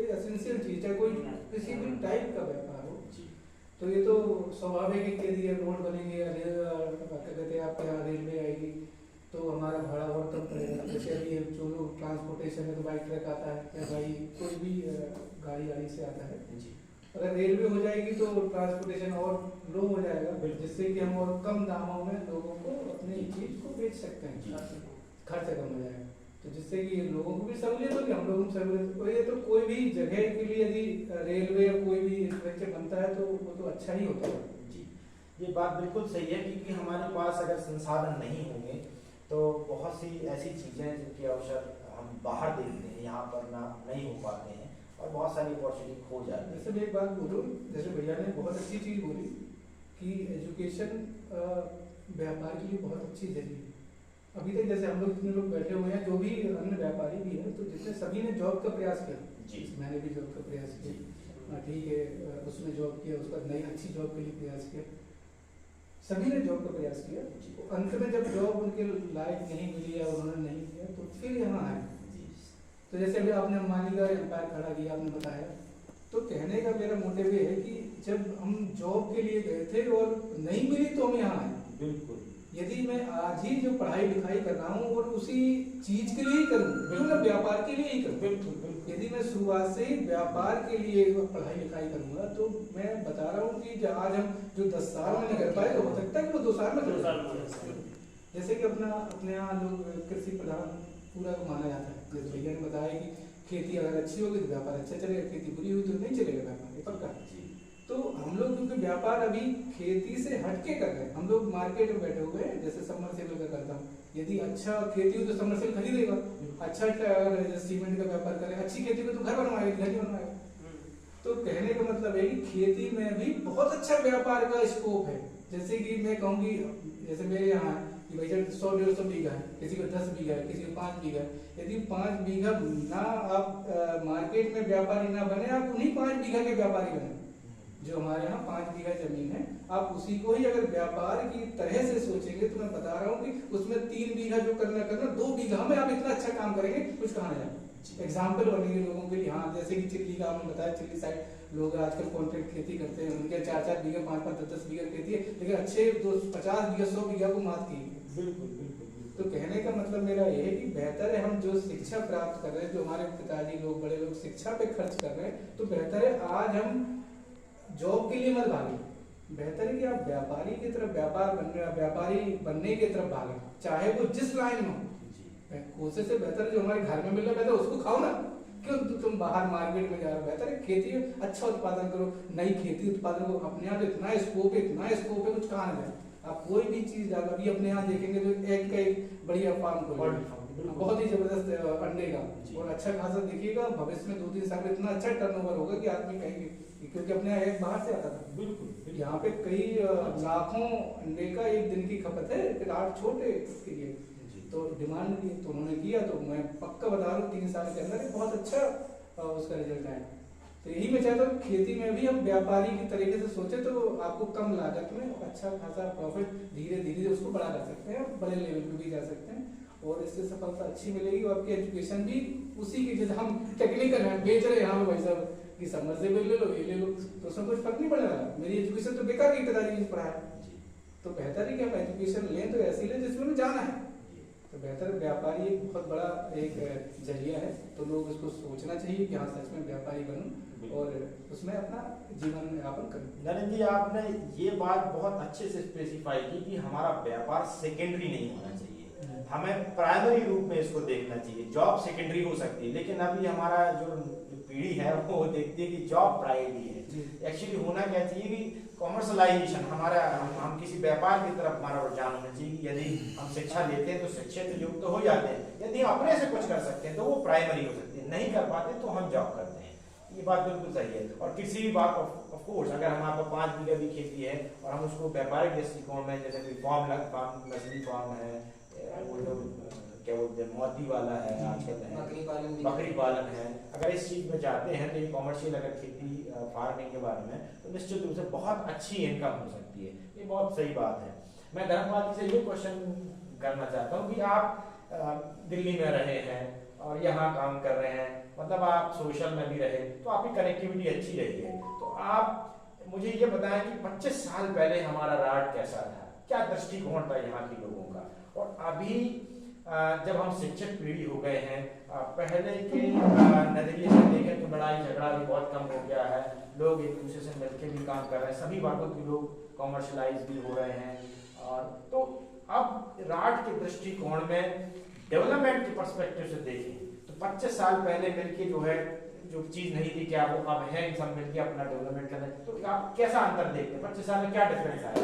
एसेंशियल चीज़ है। कोई किसी भी टाइप का व्यापार हो, तो ये तो स्वाभाविक है कि यदि रोड बनेंगे या कहते हैं आपके यहाँ रेलवे आएगी तो हमारा भाड़ा और कम पड़ेगा। जैसे अभी जो लोग ट्रांसपोर्टेशन में तो बाइक ट्रक आता है या भाई कोई भी गाड़ी से आता है, अगर रेलवे हो जाएगी तो ट्रांसपोर्टेशन और लो हो जाएगा, जिससे कि हम और कम दामों में लोगों को अपनी चीज़ को बेच सकते हैं, खर्चा कम हो जाएगा। तो जिससे कि लोगों को भी सहूलियत होगी, हम लोगों को सहूलियत होगी। तो कोई भी जगह के लिए यदि रेलवे या कोई भी इंफ्रास्ट्रक्चर बनता है तो वो तो अच्छा ही होता है। ये बात बिल्कुल सही है, क्योंकि हमारे पास अगर संसाधन नहीं होंगे तो बहुत सी ऐसी चीज़ें जिनके अवसर हम बाहर देखते हैं यहाँ पर ना नहीं हो पाते हैं और बहुत सारी अपॉर्चुनिटी खो जाती है। जैसे मैं एक बात बोलूँ, जैसे भैया ने बहुत अच्छी चीज़ बोली कि एजुकेशन व्यापार के लिए बहुत अच्छी जरिए है। अभी तक जैसे हम लोग जितने लोग बैठे हुए हैं, जो भी अन्य व्यापारी भी हैं, तो जितने सभी ने जॉब का प्रयास किया जी। मैंने भी जॉब का प्रयास किया, ठीक है, उसने जॉब किया, उसका नई अच्छी जॉब के लिए प्रयास किया, सभी ने जॉब का प्रयास किया। तो अंत में जब जॉब उनके लायक नहीं मिली या उन्होंने नहीं किया तो फिर यहाँ आए। तो जैसे अभी आपने अंबानी का एम्पायर खड़ा किया, आपने बताया, तो कहने का मेरा मोटिव ये है कि जब हम जॉब के लिए गए थे और नहीं मिली तो हम यहाँ आए। बिल्कुल। यदि मैं आज ही जो पढ़ाई लिखाई कर रहा हूँ और उसी चीज के लिए ही करूँ, क्यों ना व्यापार के लिए ही करूँ। बिल्कुल। यदि मैं शुरुआत से ही व्यापार के लिए पढ़ाई लिखाई करूँगा तो मैं बता रहा हूँ कि आज हम जो 10 साल में नहीं कर पाए तो हो सकता है कि वो 2 साल में कर पाए। जैसे कि अपने यहाँ लोग कृषि प्रधान पूरा माना जाता है। जैसे भैया ने बताया कि खेती अगर अच्छी होगी तो व्यापार अच्छा चलेगा, खेती बुरी हुई तो नहीं चलेगा व्यापार, ये पक्का। तो हम लोग क्योंकि व्यापार अभी खेती से हटके कर रहे हैं, हम लोग मार्केट में बैठे हुए हैं। जैसे सबमर्सिबल का करता हूँ, यदि अच्छा खेती हो तो सबमर्सिबल खरीदेगा, अच्छा अगर सीमेंट का व्यापार करें, अच्छी खेती हो तो घर बनवाएगा, घर ही बनवाएगा। तो कहने का मतलब है कि खेती में भी बहुत अच्छा व्यापार का स्कोप है। जैसे कि मैं कहूँगी, जैसे मेरे यहाँ कि भाई 100-150 बीघा है, किसी को 10 बीघा है, किसी को 5 बीघा है। यदि 5 बीघा ना आप मार्केट में व्यापारी ना बने, आप उन्हीं 5 बीघा के व्यापारी बने। जो हमारे यहाँ 5 बीघा जमीन है, आप उसी को ही अगर व्यापार की तरह से सोचेंगे तो मैं बता रहा हूँ कि उसमें 3 बीघा जो करना 2 बीघा में आप इतना अच्छा काम करेंगे, कुछ कहा ना जाए। एग्जाम्पल बनेंगे लोगों के लिए। हाँ, जैसे कि चिल्ली का आपने बताया, चिल्ली साइड लोग आजकल कॉन्ट्रैक्ट खेती करते हैं, उनके 4-4 बीघा, 5-5, 10-10 बीघा खेती है, लेकिन अच्छे 50 बीघा, 100 बीघा को मात की। बिल्कुल। तो कहने का मतलब मेरा ये है कि बेहतर है हम जो शिक्षा प्राप्त कर रहे हैं, जो हमारे पिताजी लोग, बड़े लोग शिक्षा पे खर्च कर रहे हैं, तो बेहतर है आज हम जॉब के लिए मत भागे। बेहतर है कि आप व्यापारी की तरफ, व्यापारी बनने की तरफ भागे, चाहे वो जिस लाइन में हो। कोशिश से बेहतर जो हमारे घर में मिल रहा है बेहतर उसको खाओ ना, क्यों तुम बाहर मार्केट में जा रहे हो। बेहतर है खेती अच्छा उत्पादन करो, नई खेती उत्पादन को। अपने यहाँ तो इतना स्कोप है, कुछ कहा ना जाए। आप कोई भी चीज डालो, अभी अपने यहाँ देखेंगे तो एग का एक बढ़िया फार्म खोलो, बहुत ही जबरदस्त अंडे का, और अच्छा खासा देखिएगा भविष्य में 2-3 साल में इतना अच्छा टर्नओवर होगा कि आदमी कहेंगे, क्योंकि अपने यहाँ एग बाहर से आता था। बिल्कुल। यहाँ पे कई लाखों अंडे का एक दिन की खपत है, फिर 8 छोटे के लिए तो डिमांड की, तो उन्होंने किया। तो मैं पक्का बता रहा हूँ 3 साल के अंदर बहुत अच्छा उसका रिजल्ट आया। तो यही मैं चाहता हूँ खेती में भी हम व्यापारी की तरीके से सोचे तो आपको कम लागत में अच्छा खासा प्रॉफिट धीरे धीरे उसको बड़ा कर सकते हैं, बड़े लेवल पे भी जा सकते हैं, और इससे सफलता अच्छी मिलेगी। और आपकी एजुकेशन भी उसी की, जैसे हम टेक्निकल है बेच रहे हैं यहाँ पे भाई साहब कि सबमर्सिबल ले लो, ये ले लो, तो उसमें कुछ फर्क नहीं पड़ रहा। मेरी एजुकेशन तो बेकार की पिताजी ने पढ़ाया, तो बेहतर है कि हम एजुकेशन लें तो ऐसी लें जिसमें हमें जाना है। तो बेहतर व्यापारी एक बहुत बड़ा एक जरिया है, तो लोग इसको सोचना चाहिए कि हाँ सच में व्यापारी बनूं और उसमें अपना जीवन यापन करूं। नरेंद्र जी, आपने ये बात बहुत अच्छे से स्पेसिफाई की कि हमारा व्यापार सेकेंडरी नहीं होना चाहिए, हमें प्राइमरी रूप में इसको देखना चाहिए। जॉब सेकेंडरी हो सकती है, लेकिन अभी हमारा जो पीढ़ी है वो देखती है कि जॉब प्राइमरी है। एक्चुअली होना क्या चाहिए कि कॉमर्शलाइजेशन, हमारा हम किसी व्यापार की तरफ हमारा रुझान होना चाहिए। यदि हम शिक्षा लेते हैं तो शिक्षित युक्त तो हो जाते हैं, यदि अपने से कुछ कर सकते हैं तो वो प्राइमरी हो सकती है, नहीं कर पाते तो हम जॉब करते हैं। ये बात बिल्कुल सही है। और किसी भी बात ऑफ कोर्स अगर हमारे पास 5 बीघा भी खेती है और हम उसको व्यापारिक दृष्टिकोण में, जैसे कोई फार्म मछली फार्म है, वो जो क्या बोलते हैं मोती वाला है, आजकल है बकरी पालन है, अगर इस चीज में जाते हैं तो ये कॉमर्शियल अगर खेती फार्मिंग के बारे में, तो निश्चित रूप से बहुत अच्छी इनकम हो सकती है। ये बहुत सही बात है। मैं धर्मपाल जी से ये क्वेश्चन करना चाहता हूँ कि आप दिल्ली में रहे हैं और यहाँ काम कर रहे हैं, मतलब आप सोशल में भी रहे तो आपकी कनेक्टिविटी अच्छी रही है, तो आप मुझे ये बताएं कि 25 साल पहले हमारा राड कैसा था, क्या दृष्टिकोण था यहाँ के लोगों का, और अभी जब हम शिक्षित पीढ़ी हो गए हैं, पहले के नजरिए से देखें तो लड़ाई झगड़ा भी बहुत कम हो गया है, लोग एक दूसरे से मिलकर भी काम कर रहे हैं, सभी बातों के लोग कॉमर्शलाइज भी हो रहे हैं। और तो अब राड के दृष्टिकोण में डेवलपमेंट के पर्सपेक्टिव से देखें तो 25 साल पहले मिलके जो है जो चीज नहीं थी क्या वो अब है, इन सब मिलकर अपना डेवलपमेंट कर रहे हैं, तो आप कैसा अंतर देखते हैं 25 साल में, क्या डिफरेंस आया?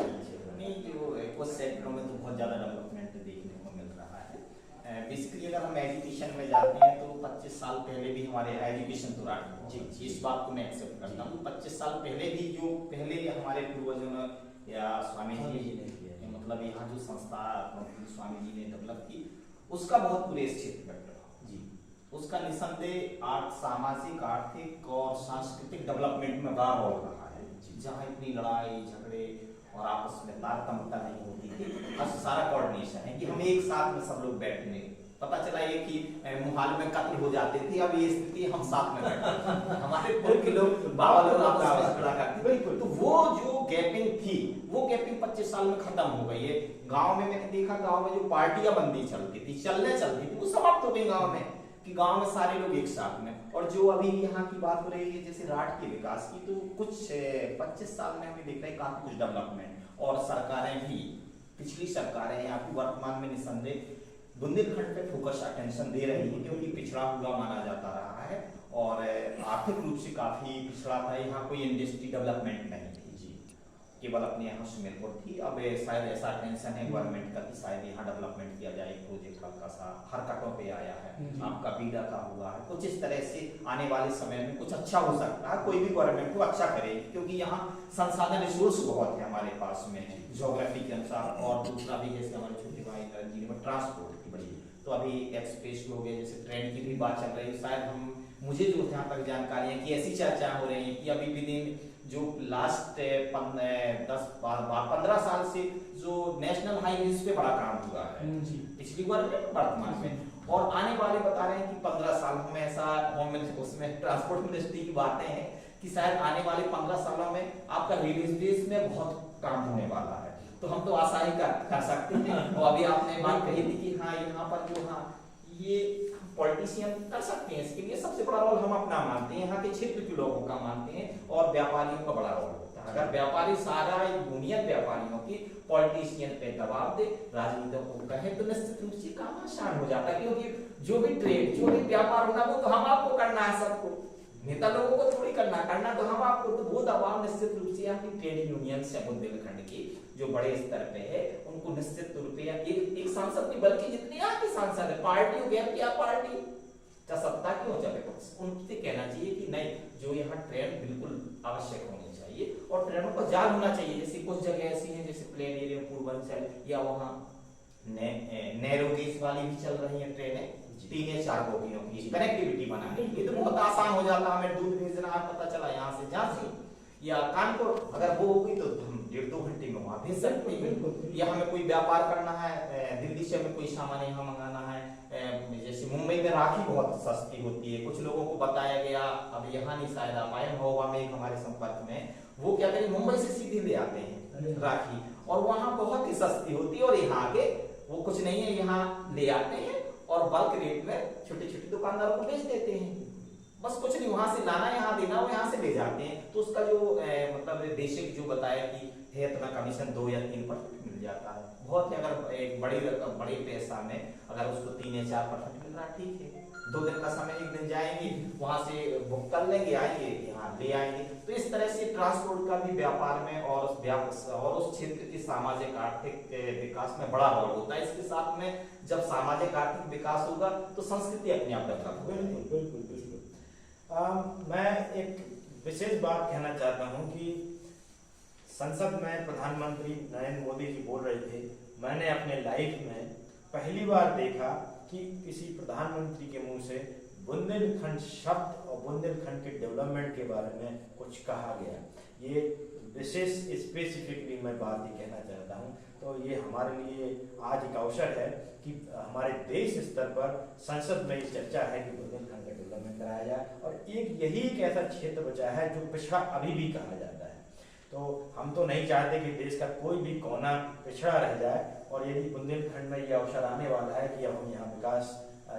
नहीं, जो कुछ सेक्टरों में तो बहुत ज़्यादा डेवलपमेंट देखने को मिल रहा है। बेसिकली अगर हम एजुकेशन में जाते हैं तो 25 साल पहले भी हमारे एजुकेशन तो जी, इस बात को मैं एक्सेप्ट करता हूँ। 25 साल पहले भी जो पहले हमारे पूर्वजों ने या स्वामी जी ने मतलब यहाँ जो संस्था स्वामी जी ने डेवलप की, उसका बहुत पूरे क्षेत्र में प्रभाव जी, उसका निसंदेह सामाजिक, आर्थिक और सांस्कृतिक डेवलपमेंट में बड़ा रोल रहा है। जहाँ इतनी लड़ाई झगड़े और आपस में तारतम्यता नहीं होती थी, आज सारा कोऑर्डिनेशन है कि हम एक साथ में सब लोग बैठने, पता चला ये कि मुहाल में कत्ल हो जाते थे, अब ये स्थिति हम साथ में बैठे हमारे पूर्व के लोग बाबा लोग आपस में झगड़ा करते थे, तो वो जो गैपिंग थी वो गैपिंग 25 साल में खत्म हो गई है। गांव में मैंने देखा, गांव में जो पार्टियां बंदी चलती थी, चलती थी, वो समाप्त हो गई गांव में, कि गांव में सारे लोग एक साथ में। और जो अभी यहाँ की बात हो रही है जैसे राठ के विकास की, तो कुछ 25 साल में हमें दिख रहा है काफी कुछ डेवलपमेंट, और सरकारें भी, पिछली सरकारें या फिर वर्तमान में निसंदेह बुंदेलखंड पे फोकस अटेंशन दे रही है, क्योंकि पिछड़ा हुआ माना जाता रहा है और आर्थिक रूप से काफी पिछड़ा था। यहाँ कोई इंडस्ट्री डेवलपमेंट नहीं थी जी, केवल अपने यहाँ सुमेरपुर थी। अब शायद ऐसा टेंशन है गवर्नमेंट का कि शायद यहाँ डेवलपमेंट किया जाए, प्रोजेक्ट हल्का सा हरकतों पे आया है, आपका बीड़ा का हुआ है, कुछ इस तरह से आने वाले समय में कुछ अच्छा हो सकता है। कोई भी गवर्नमेंट को अच्छा करे, क्योंकि यहाँ संसाधन रिसोर्स बहुत है हमारे पास में ज्योग्राफी के अनुसार, और दूसरा भी जैसे हमारे छोटे भाई जी में ट्रांसपोर्ट की बड़ी, तो अभी एक्सप्रेस हो गए, जैसे ट्रेन की भी बात चल रही है, शायद मुझे जो जहाँ तक जानकारी है कि ऐसी चर्चा हो रही है कि अभी विद इन जो लास्ट 10-15 साल से जो नेशनल हाईवेज पे बड़ा काम हुआ है पिछली बार में, वर्तमान में, और आने वाले बता रहे हैं कि 15 साल में ऐसा उसमें ट्रांसपोर्ट मिनिस्ट्री की बातें हैं कि शायद आने वाले 15 सालों में आपका रेलवे स्पेस में बहुत काम होने वाला है। तो हम तो आशा ही कर सकते हैं। और अभी आपने बात कही थी कि हाँ यहाँ पर जो ये पॉलिटिशियन कर सकते हैं, इसके लिए सबसे बड़ा रोल हम अपना मानते हैं, यहाँ के क्षेत्र के लोगों का मानते हैं, और व्यापारियों का बड़ा रोल होता है। अगर व्यापारी सारा यूनियन व्यापारियों की पॉलिटिशियन पे दबाव दे, राजनीतियों को कहे, तो निश्चित रूप से काम आसान हो जाता है, क्योंकि जो भी ट्रेड, जो भी व्यापार होना वो तो हम आपको करना है, सबको, नेता लोगों को थोड़ी करना तो हम आपको, तो वो दबाव निश्चित रूप से आपकी ट्रेड यूनियन से बुंदेलखंड की जो बड़े स्तर पे है उनको निश्चित रूप से एक सांसद नहीं बल्कि जितने आपके सांसद है, पार्टियों गैर क्या पार्टी का सत्ता क्यों चले, उनसे कहना चाहिए कि नहीं, जो यहाँ ट्रेन बिल्कुल आवश्यक होनी चाहिए और ट्रेनों का जाल होना चाहिए। जैसे कुछ जगह ऐसी हैं जैसे प्लेन एरिया पूर्वांचल या वहाँ नैरो गेज वाली भी चल रही है ट्रेनें, 3 या 4 बोगियों की कनेक्टिविटी बनाने के लिए, तो बहुत आसान हो जाता, हमें दूध भेजना है, पता चला यहाँ से झांसी या कानपुर, अगर वो होगी तो हम 1-2 घंटे में वहाँ भेज सकते हैं। या हमें कोई व्यापार करना है, दिल्ली से हमें कोई सामान यहाँ मंगाना है, जैसे मुंबई में राखी बहुत सस्ती होती है, कुछ लोगों को बताया गया, अब यहाँ नहीं शायद आप आए, महोबा में एक हमारे संपर्क में, वो क्या करें मुंबई से सीधे ले आते हैं राखी, और वहाँ बहुत ही सस्ती होती है, और यहाँ आके वो कुछ नहीं है, यहाँ ले आते हैं और बल्क रेट में छोटे छोटे दुकानदारों को बेच देते हैं, बस कुछ नहीं, वहां से लाना यहाँ देना, वो यहाँ से ले जाते हैं। तो उसका जो मतलब बेसिक जो बताया कि है इतना कमीशन 2 या 3% मिल जाता है, बहुत है। अगर एक बड़ी रकम बड़े पैसा में अगर उसको 3 या 4% मिल रहा है, ठीक है, 2 दिन का समय, 1 दिन जाएंगे वहां से बुक कर लेंगे, आएंगे यहाँ ले आएंगे। तो इस तरह से ट्रांसपोर्ट का भी व्यापार में और उस क्षेत्र के सामाजिक आर्थिक विकास में बड़ा रोल होता है। इसके साथ में जब सामाजिक आर्थिक विकास होगा तो संस्कृति अपने आप डेवलप होगी। बिल्कुल। मैं एक विशेष बात कहना चाहता हूँ कि संसद में प्रधानमंत्री नरेंद्र मोदी जी बोल रहे थे, मैंने अपने लाइफ में पहली बार देखा कि किसी प्रधानमंत्री के मुंह से बुंदेलखंड शब्द और बुंदेलखंड के डेवलपमेंट के बारे में कुछ कहा गया। ये विशेष स्पेसिफिकली मैं बात ही कहना चाहता हूँ। तो ये हमारे लिए आज एक अवसर है कि हमारे देश स्तर पर संसद में ये चर्चा है कि बुंदेलखंड का डेवलपमेंट कराया जाए, और यही एक ऐसा क्षेत्र बचा है जो पिछड़ा अभी भी कहा जाता है। तो हम तो नहीं चाहते कि देश का कोई भी कोना पिछड़ा रह जाए, और यदि बुंदेलखंड में ये अवसर आने वाला है कि हम यहाँ विकास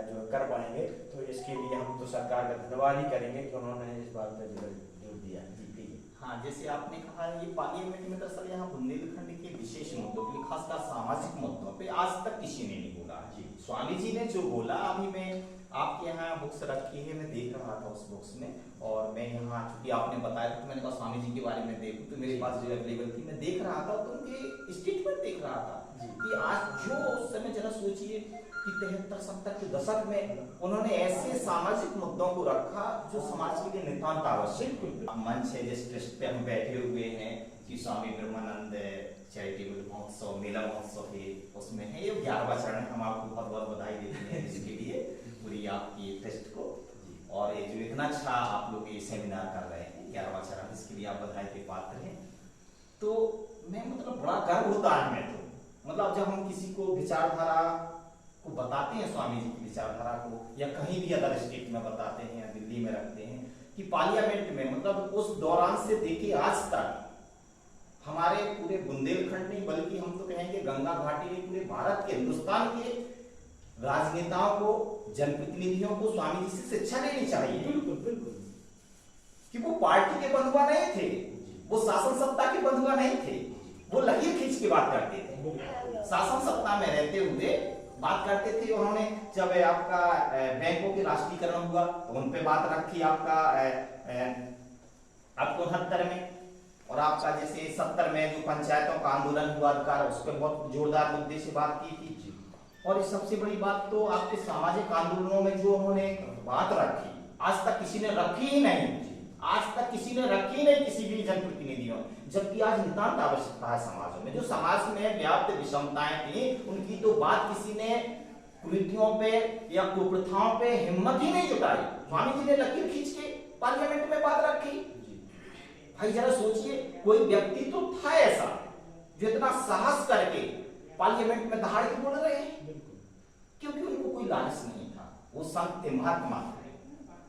जो कर पाएंगे, तो इसके लिए हम तो सरकार का धन्यवाद ही करेंगे कि उन्होंने इस बात पर जोर दिया। हाँ, जैसे आपने कहा ये पार्लियामेंट में दरअसल यहाँ बुंदेलखंड के विशेष मुद्दों के लिए, खासकर सामाजिक मुद्दों पे आज तक किसी ने नहीं बोला। जी, स्वामी जी ने जो बोला, अभी मैं आपके यहाँ बुक्स रखी है, मैं देख रहा था उस बुक्स में, और मैं यहाँ चूंकि आपने बताया था तो मैंने कहा स्वामी जी के बारे में देखूं, तो मेरे पास जो अवेलेबल थी मैं देख रहा था, तो उनके स्टेटमेंट देख रहा था कि आज जो उस समय जरा सोचिए कि 73-70 के दशक में उन्होंने ऐसे सामाजिक मुद्दों को रखा जो समाज के लिए नितांत आवश्यक। मंच है जिस ट्रस्ट पे हम बैठे हुए हैं कि स्वामी ब्रह्मानंद चैरिटेबल महोत्सव, मेला महोत्सव के उसमें है, ये 11वां चरण है। हम आपको बहुत बहुत बधाई देते हैं इसके लिए, पूरी आपकी ट्रस्ट को, और ये जो इतना अच्छा आप लोग ये सेमिनार कर रहे हैं 11वां चरण, इसके लिए आप बधाई के पात्र हैं। तो मैं मतलब बड़ा गर्व होता है मैं तो, मतलब जब हम किसी को विचारधारा को बताते हैं, स्वामी जी की विचारधारा को, या कहीं भी अदर स्टेट में बताते हैं या दिल्ली में रखते हैं, कि पार्लियामेंट में मतलब उस दौरान से देखिए आज तक हमारे पूरे बुंदेलखंड नहीं बल्कि हम तो कहेंगे गंगा घाटी में पूरे भारत के, हिंदुस्तान के राजनेताओं को, जनप्रतिनिधियों को स्वामी जी से शिक्षा लेनी चाहिए। बिल्कुल बिल्कुल, कि वो पार्टी के बंधुआ नहीं थे, वो शासन सत्ता के बंधुआ नहीं थे, वो लकीर खींच के बात करते थे, शासन सत्ता में रहते हुए बात करते थे। उन्होंने जब आपका बैंकों के राष्ट्रीयकरण हुआ तो उन पे बात रखी आपका 69 में, और आपका जैसे 70 में जो पंचायतों का आंदोलन हुआ अधिकार, उस पर बहुत जोरदार मुद्दे से बात की थी। और इस सबसे बड़ी बात तो आपके सामाजिक आंदोलनों में जो उन्होंने बात रखी, आज तक किसी ने रखी ही नहीं, आज तक किसी ने रखी नहीं किसी भी जनप्रतिनिधियों, जबकि आज नितांत आवश्यकता है समाजों में। जो समाज में व्याप्त विषमताएं थी उनकी तो बात किसी ने कुरीतियों पे या कुप्रथाओं पे हिम्मत ही नहीं जुटाई। स्वामी जी ने लकीर खींच के पार्लियामेंट में बात रखी। भाई जरा सोचिए, कोई व्यक्ति तो था ऐसा जो इतना साहस करके पार्लियामेंट में दहाड़ के बोल रहे हैं, क्योंकि उनको कोई लालच नहीं था। वो संत थे, महात्मा थे,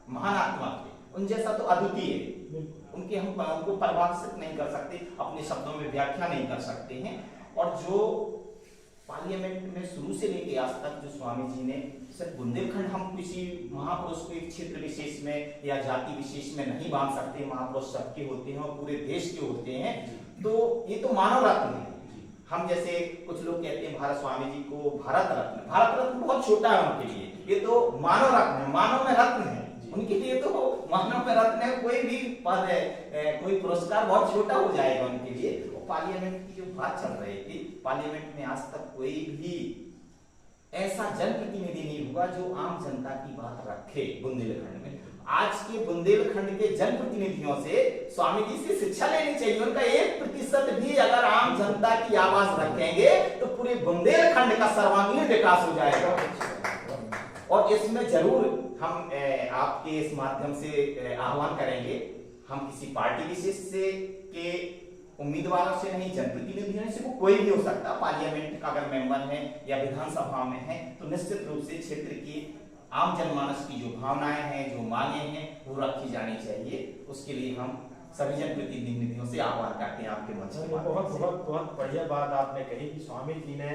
महान आत्मा थे, उन जैसा तो अद्वितीय, उनके हम उनको परिभाषित नहीं कर सकते, अपने शब्दों में व्याख्या नहीं कर सकते हैं। और जो पार्लियामेंट में शुरू से लेके आज तक जो स्वामी जी ने, सिर्फ बुंदेलखंड हम किसी महापुरुष को एक क्षेत्र विशेष में या जाति विशेष में नहीं बांध सकते, महापुरुष सबके होते हैं और पूरे देश के होते हैं। तो ये तो मानव रत्न है। हम जैसे कुछ लोग कहते हैं भारत स्वामी जी को भारत रत्न, भारत रत्न बहुत छोटा है उनके लिए, ये तो मानव रत्न है, मानव में रत्न है उनके लिए, तो मानव में रत्न है। कोई भी पद है, कोई पुरस्कार बहुत छोटा हो जाएगा उनके लिए। पार्लियामेंट की जो बात चल रही थी, पार्लियामेंट में आज तक कोई भी ऐसा जनप्रतिनिधि नहीं हुआ जो आम जनता की बात रखे बुंदेलखंड में। आज के बुंदेलखंड के जनप्रतिनिधियों से स्वामी जी से शिक्षा लेनी चाहिए। उनका 1% भी अगर आम जनता की आवाज रखेंगे तो पूरे बुंदेलखंड का सर्वांगीण विकास हो जाएगा। और इसमें जरूर हम आपके इस माध्यम से आह्वान करेंगे, हम किसी पार्टी विशेष से के उम्मीदवारों से नहीं, जनप्रतिनिधियों से, वो कोई भी हो सकता, पार्लियामेंट का अगर मेंबर है या विधानसभा में है, तो निश्चित रूप से क्षेत्र की आम जनमानस की जो भावनाएं हैं, जो मांगे हैं, वो रखी जानी चाहिए। उसके लिए हम सभी जनप्रतिनिधियों से आह्वान करते हैं आपके मंच पर। बहुत बहुत बहुत बढ़िया बात आपने कही कि स्वामी जी ने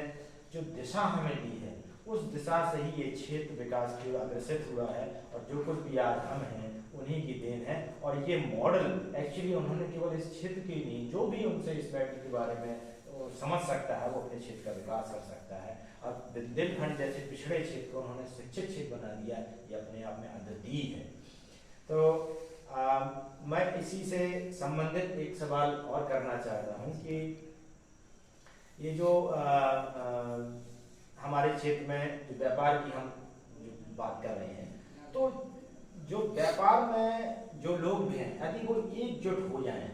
जो दिशा हमें दी है, उस दिशा से ही ये क्षेत्र विकास की ओर अग्रसर हुआ है। और जो कुछ भी आज हम हैं उन्हीं की देन है। और ये मॉडल एक्चुअली उन्होंने केवल इस क्षेत्र की नहीं, जो भी उनसे इस मैटर के बारे में समझ सकता है वो अपने क्षेत्र का विकास कर सकता है। और बुंदेलखंड जैसे पिछड़े क्षेत्र को उन्होंने शिक्षित क्षेत्र बना दिया, ये अपने आप में अद्वितीय है। तो मैं इसी से संबंधित एक सवाल और करना चाहता हूँ कि ये जो हमारे क्षेत्र में जो व्यापार की हम बात कर रहे हैं, तो जो व्यापार में जो लोग भी हैं, यदि वो एकजुट हो जाएं,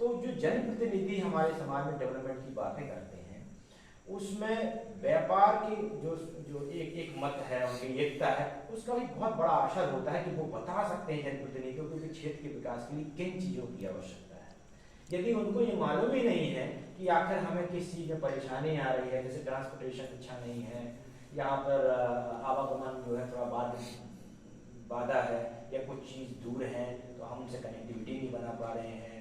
तो जो जनप्रतिनिधि हमारे समाज में डेवलपमेंट की बातें करते हैं, उसमें व्यापार की जो एक मत है, उनकी एकता है, उसका भी बहुत बड़ा असर होता है कि वो बता सकते हैं जनप्रतिनिधियों को कि क्षेत्र के विकास के लिए किन चीज़ों की आवश्यकता है। यदि उनको ये मालूम ही नहीं है कि आखिर हमें किस चीज़ में परेशानी आ रही है, जैसे ट्रांसपोर्टेशन अच्छा नहीं है, यहाँ पर आवागमन जो है थोड़ा बाधा है, या कुछ चीज़ दूर है तो हम उनसे कनेक्टिविटी नहीं बना पा रहे हैं,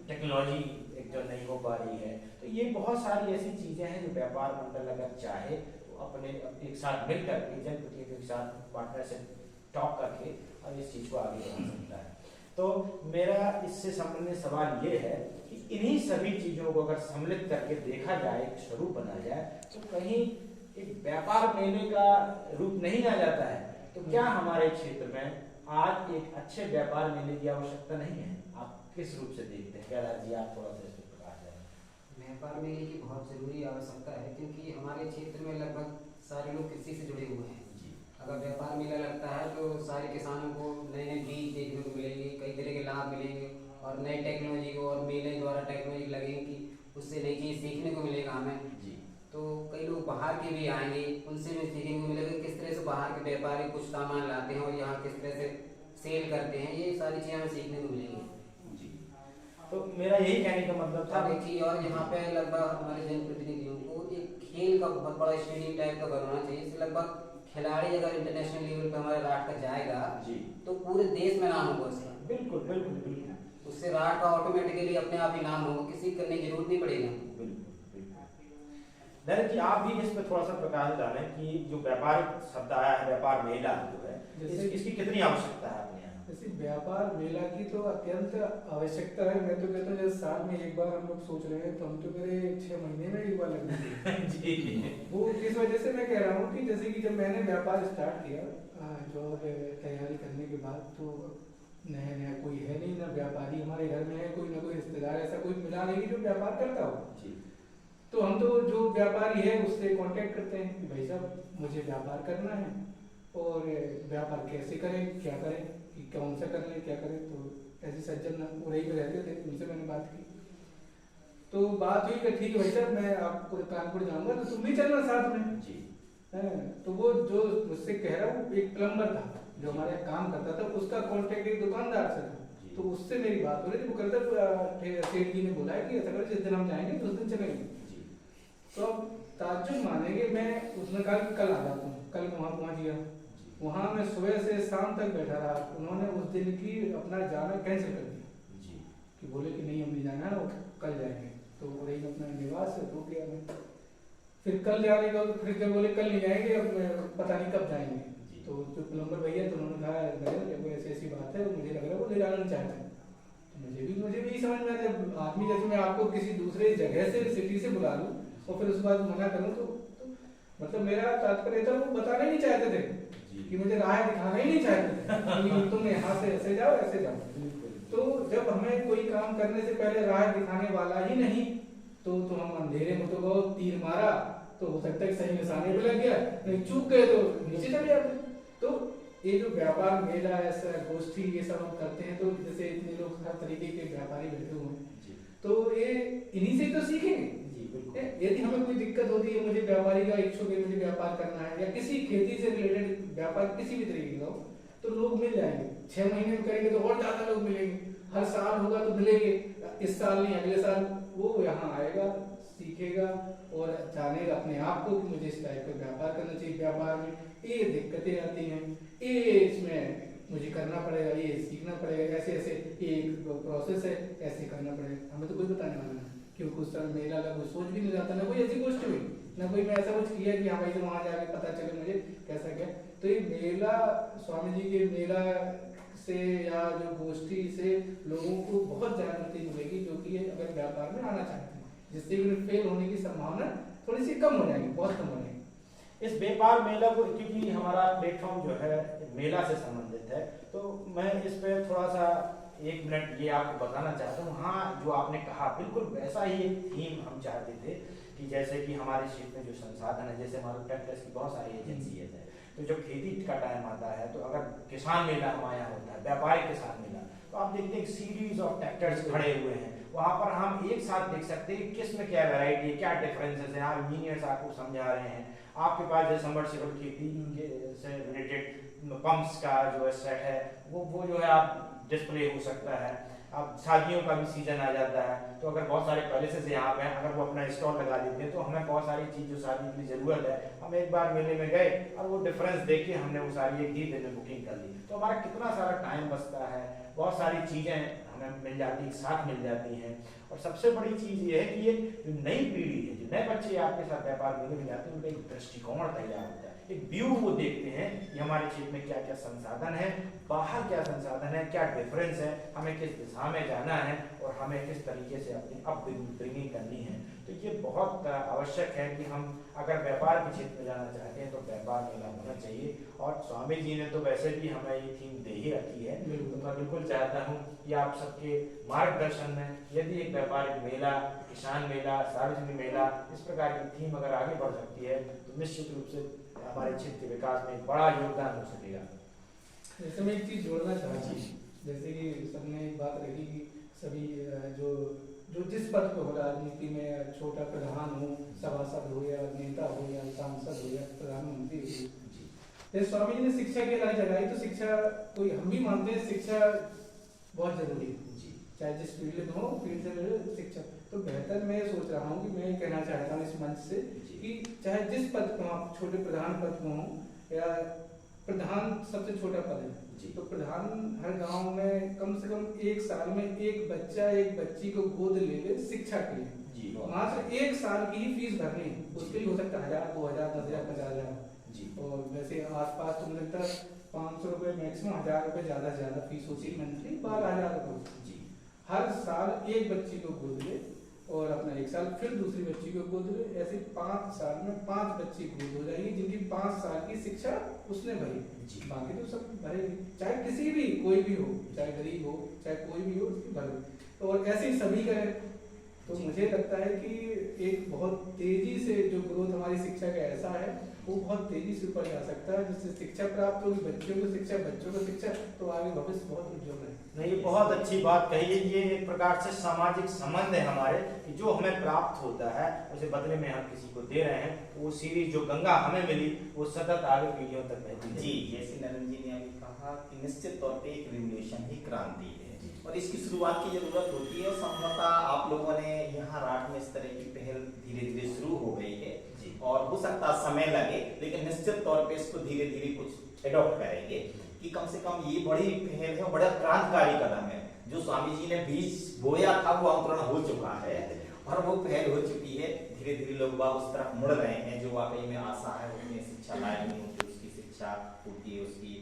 टेक्नोलॉजी एक जो नहीं हो पा रही है, तो ये बहुत सारी ऐसी चीज़ें हैं जो व्यापार मंडल अगर चाहे तो अपने एक साथ मिलकर के जनप्रतिनिधियों के साथ पार्टनरशिप टॉक करके और इस चीज़ को आगे बढ़ा सकता है। तो मेरा इससे संबंधित सवाल ये है कि इन्हीं सभी चीज़ों को अगर सम्मिलित करके देखा जाए, एक स्वरूप बनाया जाए, तो कहीं एक व्यापार मेले का रूप नहीं आ जाता है, तो क्या हमारे क्षेत्र में आज एक अच्छे व्यापार मेले की आवश्यकता नहीं है? आप किस रूप से देखते हैं? कैलाश जी, आप थोड़ा सा इस पर प्रकाश डालें। व्यापार मेले की बहुत ज़रूरी आवश्यकता है, क्योंकि हमारे क्षेत्र में लगभग सारे लोग कृषि से जुड़े हुए हैं। जी अगर व्यापार मेला लगता है तो सारे किसानों को नए नए बीज देखने को मिलेंगे, कई तरह के लाभ मिलेंगे, और नई टेक्नोलॉजी को और मेले द्वारा टेक्नोलॉजी लगेगी, उससे नई चीज़ सीखने को मिलेगा हमें। जी तो कई लोग बाहर के भी आएंगे, उनसे भी सीखने को मिलेगा कि किस तरह से बाहर के व्यापारी कुछ सामान लाते हैं और यहाँ किस तरह से सेल करते हैं, ये सारी चीज़ें हमें सीखने को मिलेंगी। जी, तो मेरा यही कहने का मतलब था। अब एक चीज़ और, यहाँ पे लगभग हमारे जनप्रतिनिधियों को एक खेल का बहुत बड़ा स्टेडियम टाइप का बनवाना चाहिए। इससे लगभग खिलाड़ी अगर इंटरनेशनल लेवल पे हमारे राष्ट्र का जाएगा जी, तो पूरे देश में नाम होगा उसका। बिल्कुल बिल्कुल बिल्कुल, उससे राष्ट्र का ऑटोमेटिकली अपने आप ही नाम होगा, किसी करने की जरूरत नहीं पड़ेगी। बिल्कुल बिल्कुल। नरेश जी, आप भी इस पर थोड़ा सा प्रकाश डालें कि जो व्यापारिक शब्द आया है, व्यापार मेला जो है, इसकी कितनी आवश्यकता है अपने यहाँ? जैसे व्यापार मेला की तो अत्यंत आवश्यकता है। मैं तो कहता हूँ जैसे साल में एक बार हम लोग सोच रहे हैं, तो हम तो मेरे 6 महीने में एक बार लगना चाहिए। जी, वो इस वजह से मैं कह रहा हूँ कि जैसे कि जब मैंने व्यापार स्टार्ट किया, जॉब तैयारी करने के बाद, तो नया नया कोई है नहीं, ना व्यापारी हमारे घर में है कोई, ना कोई रिश्तेदार ऐसा कोई मिला नहीं कि जो व्यापार करता हो। जी, तो हम तो जो व्यापारी है उससे कांटेक्ट करते हैं कि भाई साहब मुझे व्यापार करना है, और व्यापार कैसे करें, क्या करें, कि कौन सा कर लें, क्या करें। तो ऐसे सज्जन उड़ई में रहते थे, उनसे मैंने बात की, तो बात हुई कि ठीक है भाई साहब, मैं आपको कानपुर जाऊंगा तो तुम भी चलना साथ में। जी, तो वो जो मुझसे कह रहा हूँ, एक प्लम्बर था जो हमारे यहाँ काम करता था, उसका कांटेक्ट एक दुकानदार से था, जी। तो उससे मेरी बात हो रही थी। वो कहता सेठ जी ने बुलाया कि ऐसा करो, जिस दिन हम जाएंगे उस दिन चलेंगे। जी, तो अब ताज्जुब मानेंगे, मैं उसने कहा कि कल आ जाता हूँ। कल मैं वहाँ पहुँच गया, वहाँ मैं सुबह से शाम तक बैठा रहा। उन्होंने उस दिन की अपना जाना कैंसिल कर दिया जी, कि बोले कि नहीं, हम नहीं जाना है, वो कल जाएंगे। तो वही अपना निवास रुक गया मैं। फिर कल जाने का, फिर जब बोले कल नहीं जाएंगे, अब पता नहीं कब जाएंगे। तो जो प्लम्बर भैया, तो उन्होंने कहा देखो ऐसी ऐसी बात है, मुझे लग रहा है वो ले जाना नहीं चाहते हैं। तो मुझे भी समझ में आता, आदमी जैसे मैं आपको किसी दूसरे जगह से, सिटी से बुला लूँ और फिर उसके बाद मना करूँ, तो मतलब मेरा तात्पर्य था वो बताना ही नहीं चाहते थे कि मुझे राह दिखाना ही नहीं चाहते थे कि तुम यहाँ से ऐसे जाओ, ऐसे जाओ। तो जब हमें कोई काम करने से पहले राह दिखाने वाला ही नहीं, तो हम अंधेरे में तो गो तीर मारा, तो हो सकता है सही निशाने पे लग गया, नहीं चूक गए तो नीचे चले जाते। तो ये जो व्यापार मेला, ऐसा गोष्ठी, ये सब हम करते हैं, तो जैसे इतने लोग हर तरीके के व्यापारी बैठे हुए हैं, तो ये इन्हीं से तो सीखेंगे। यदि हमें कोई दिक्कत होती है, मुझे व्यापारी का इच्छुक है, मुझे व्यापार करना है, या किसी खेती से रिलेटेड व्यापार किसी भी तरीके का हो, तो लोग मिल जाएंगे। 6 महीने में करेंगे तो और ज्यादा लोग मिलेंगे, हर साल होगा तो मिलेंगे, इस साल नहीं अगले साल वो यहाँ आएगा, सीखेगा और जानेगा अपने आप को कि मुझे इस टाइप का व्यापार करना चाहिए। व्यापार में ये दिक्कतें आती हैं, ये इसमें मुझे करना पड़ेगा, ये सीखना पड़ेगा, ऐसे ऐसे ये एक प्रोसेस है, ऐसे करना पड़ेगा। हमें तो कोई बताने वाला नहीं, क्योंकि उस समय मेला का कोई सोच भी नहीं जाता, ना कोई ऐसी गोष्ट हुई, ना कोई मैं ऐसा कुछ किया कि हाँ भाई, तो वहाँ जाके पता चले मुझे कैसा क्या। तो ये मेला, स्वामी जी के मेला से या जो गोष्ठी से लोगों को बहुत जागृति मिलेगी, जो कि ये अगर व्यापार में आना चाहते हैं, जिससे फेल होने की संभावना थोड़ी सी कम हो जाएगी, बहुत कम हो जाएगी। इस व्यापार मेला को, क्योंकि हमारा प्लेटफॉर्म जो है मेला से संबंधित है, तो मैं इस पे थोड़ा सा 1 मिनट ये आपको बताना चाहता हूँ। हाँ, जो आपने कहा बिल्कुल वैसा ही एक थीम हम चाहते थे कि जैसे कि हमारे क्षेत्र में जो संसाधन है, जैसे हमारे ट्रैक्टर्स की बहुत सारी एजेंसी है, तो जब खेती का टाइम आता है, तो अगर किसान मेला हमारे यहाँ होता है, व्यापारिक किसान मेला, तो आप देखते हैं सीरीज ऑफ ट्रैक्टर्स खड़े हुए हैं। वहाँ पर हम एक साथ देख सकते हैं किस में क्या वैरायटी है, क्या डिफरेंसेस हैं। आप इंजीनियर्स आपको समझा रहे हैं, आपके पास जैसे सबमर्सिबल खेती से रिलेटेड पंप्स का जो सेट है, वो जो है आप डिस्प्ले हो सकता है। अब शादियों का भी सीजन आ जाता है, तो अगर बहुत सारे पैलेसेस यहाँ पे हैं, अगर वो अपना स्टॉल लगा देते हैं, तो हमें बहुत सारी चीज़ जो शादी की जरूरत है, हम एक बार मेले में गए और वो डिफरेंस देख के हमने वो सारी एक ही दिन में बुकिंग कर ली, तो हमारा कितना सारा टाइम बचता है, बहुत सारी चीज़ें हमें मिल जाती हैं, साथ मिल जाती हैं। और सबसे बड़ी चीज़ ये है कि ये जो नई पीढ़ी है, जो नए बच्चे आपके साथ व्यापार मेले में जाते हैं, उनका एक दृष्टिकोण तैयार होता है, एक व्यू वो देखते हैं कि हमारे क्षेत्र में क्या क्या संसाधन है, बाहर क्या संसाधन है, क्या डिफरेंस है, हमें किस दिशा में जाना है और हमें किस तरीके से अपनी अपब्रिंगिंग करनी है। तो ये बहुत आवश्यक है कि हम अगर व्यापार के क्षेत्र में जाना चाहते हैं तो व्यापार मेला होना चाहिए। और स्वामी जी ने तो वैसे भी हमें ये थीम दे ही रखी है, तो मैं बिल्कुल चाहता हूँ कि आप सबके मार्गदर्शन में यदि एक व्यापारिक मेला, किसान मेला, सार्वजनिक मेला, इस प्रकार की थीम अगर आगे बढ़ सकती है तो निश्चित रूप से हमारे क्षेत्र के विकास में बड़ा योगदान हो सकेगा। जैसे मैं एक चीज़ जोड़ना चाहता हूँ, जैसे कि सबने एक बात रखी कि सभी जो जो जिस पद पे हो, राजनीति में छोटा प्रधान हो, सभासद हो या नेता हो या सांसद हो या प्रधानमंत्री हो, जैसे स्वामी जी ने शिक्षा की अलग जगह, तो शिक्षा कोई हम भी मानते हैं शिक्षा बहुत जरूरी है जी, चाहे जिस फील्ड में हो फील्ड से रिलेटेड शिक्षा। तो बेहतर मैं सोच रहा हूँ कि मैं कहना चाहता हूँ इस मंच से कि चाहे जिस पद पर आप छोटे प्रधान पद में हो या प्रधान सबसे छोटा पद है जी, तो प्रधान हर गांव में कम से कम एक साल में एक बच्चा एक बच्ची को गोद ले ले शिक्षा के लिए जी, मात्र एक साल की ही फीस भरनी है, उसके लिए हो सकता है 1000, 2000, 10,000, 50,000 जी। और वैसे आसपास तो मुझे लगता है 500 रुपये मैक्सिमम, 1000 रुपये ज़्यादा से ज़्यादा फीस होती है मंथली, 12,000 रुपये जी। हर साल एक बच्ची को गोद ले और अपना एक साल फिर दूसरी बच्ची को गोद ले, ऐसे 5 साल में 5 बच्ची गोद हो जाएगी जिनकी 5 साल की शिक्षा उसने भरी जी, बाकी तो सब भरेगी, चाहे किसी भी कोई भी हो, चाहे गरीब हो चाहे कोई भी हो, उसकी भरे। और ऐसे ही सभी करें तो मुझे लगता है कि एक बहुत तेजी से जो ग्रोथ हमारी शिक्षा का ऐसा है वो बहुत तेजी से ऊपर जा सकता है, जिससे शिक्षा प्राप्त होगी, बच्चों को शिक्षा, बच्चों को शिक्षा, तो आगे भविष्य बहुत उज्जवल है। नहीं, ये बहुत अच्छी बात कही है। ये एक प्रकार से सामाजिक संबंध है हमारे कि जो हमें प्राप्त होता है उसे बदले में हम किसी को दे रहे हैं, वो सीधी जो गंगा हमें मिली वो सतत आगे पीढ़ियों तक बहती है। जी, जैसे नरेंद्र जी ने अभी कहा कि निश्चित तौर पे एक रिवोल्यूशन ही क्रांति है और इसकी शुरुआत की जरूरत होती है। संभवतः आप लोगों ने यहाँ राठ में इस तरह की पहल धीरे धीरे शुरू हो गई है और हो सकता समय लगे, लेकिन निश्चित तौर पे इसको धीरे धीरे कुछ एडॉप्ट करेंगे कि कम से कम ये बड़ी पहल है, बड़ा क्रांतिकारी कदम है। जो स्वामी जी ने बीज बोया था वो अंकुरण हो चुका है और वो पहल हो चुकी है। धीरे धीरे लोग बाग उस तरफ मुड़ रहे हैं जो वाकई में आशा है, उसमें शिक्षा लायक नहीं होती, उसकी शिक्षा होती है उसकी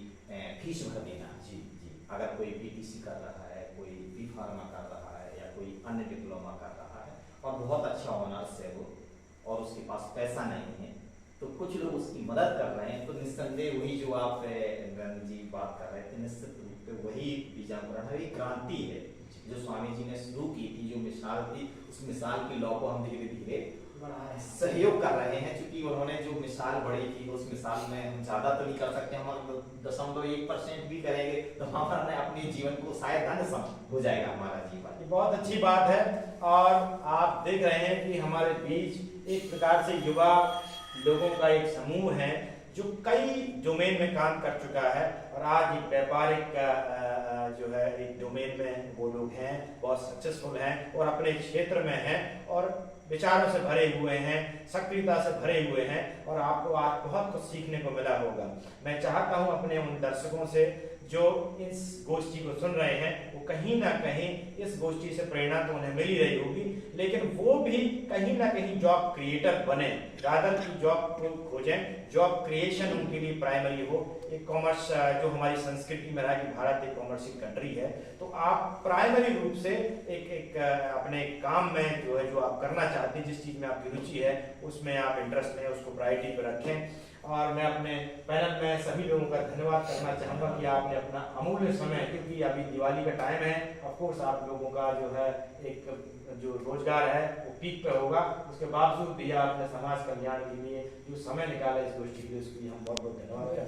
फीस भर देना जी जी। अगर कोई बीटीसी कर रहा है, कोई बी फार्मा कर रहा है या कोई अन्य डिप्लोमा कर रहा है और बहुत अच्छा ऑनर्स है वो और उसके पास पैसा नहीं है, तो कुछ लोग उसकी मदद कर रहे हैं, तो निस्संदेह वही जो आप जी बात कर रहे थे, निश्चित रूप से वही बीजापुरण है, क्रांति है जो स्वामी जी ने शुरू की थी, जो मिसाल थी उस मिसाल की लौ को हम धीरे धीरे सहयोग कर रहे हैं। क्योंकि उन्होंने जो मिसाल बढ़ी थी उस मिसाल में हम ज्यादा तो नहीं कर सकते, हम 0.1% भी करेंगे तो हमारे अपने जीवन को शायद धन्य हो जाएगा हमारा जीवन। ये बहुत अच्छी बात है। और आप देख रहे हैं कि हमारे बीच एक प्रकार से युवा लोगों का एक समूह है जो कई डोमेन में काम कर चुका है और आज एक व्यापारिक जो है एक डोमेन में वो लोग हैं, बहुत सक्सेसफुल हैं और अपने क्षेत्र में हैं और विचारों से भरे हुए हैं, सक्रियता से भरे हुए हैं और आपको आज बहुत कुछ सीखने को मिला होगा। मैं चाहता हूं अपने उन दर्शकों से जो इस गोष्ठी को सुन रहे हैं वो कहीं ना कहीं इस गोष्ठी से प्रेरणा तो उन्हें मिल ही रही होगी, लेकिन वो भी कहीं ना कहीं जॉब क्रिएटर बने, रादर की जॉब को खोजें, जॉब क्रिएशन उनके लिए प्राइमरी हो। एक कॉमर्स जो हमारी संस्कृति में रहा कि भारत एक कॉमर्शियल कंट्री है, तो आप प्राइमरी रूप से एक अपने काम में जो है जो आप करना चाहते हैं, जिस चीज में आपकी रुचि है उसमें आप इंटरेस्ट लें, उसको प्रायोरिटी पर रखें। और मैं अपने पैनल में सभी लोगों का धन्यवाद करना चाहूँगा कि आपने अपना अमूल्य समय, क्योंकि अभी दिवाली का टाइम है, ऑफकोर्स आप लोगों का जो है एक जो रोजगार है वो पीक पे होगा, उसके बावजूद भी आपने समाज कल्याण के लिए जो समय निकाला इस गोष्ठी के लिए उसके लिए हम बहुत बहुत धन्यवाद करते हैं।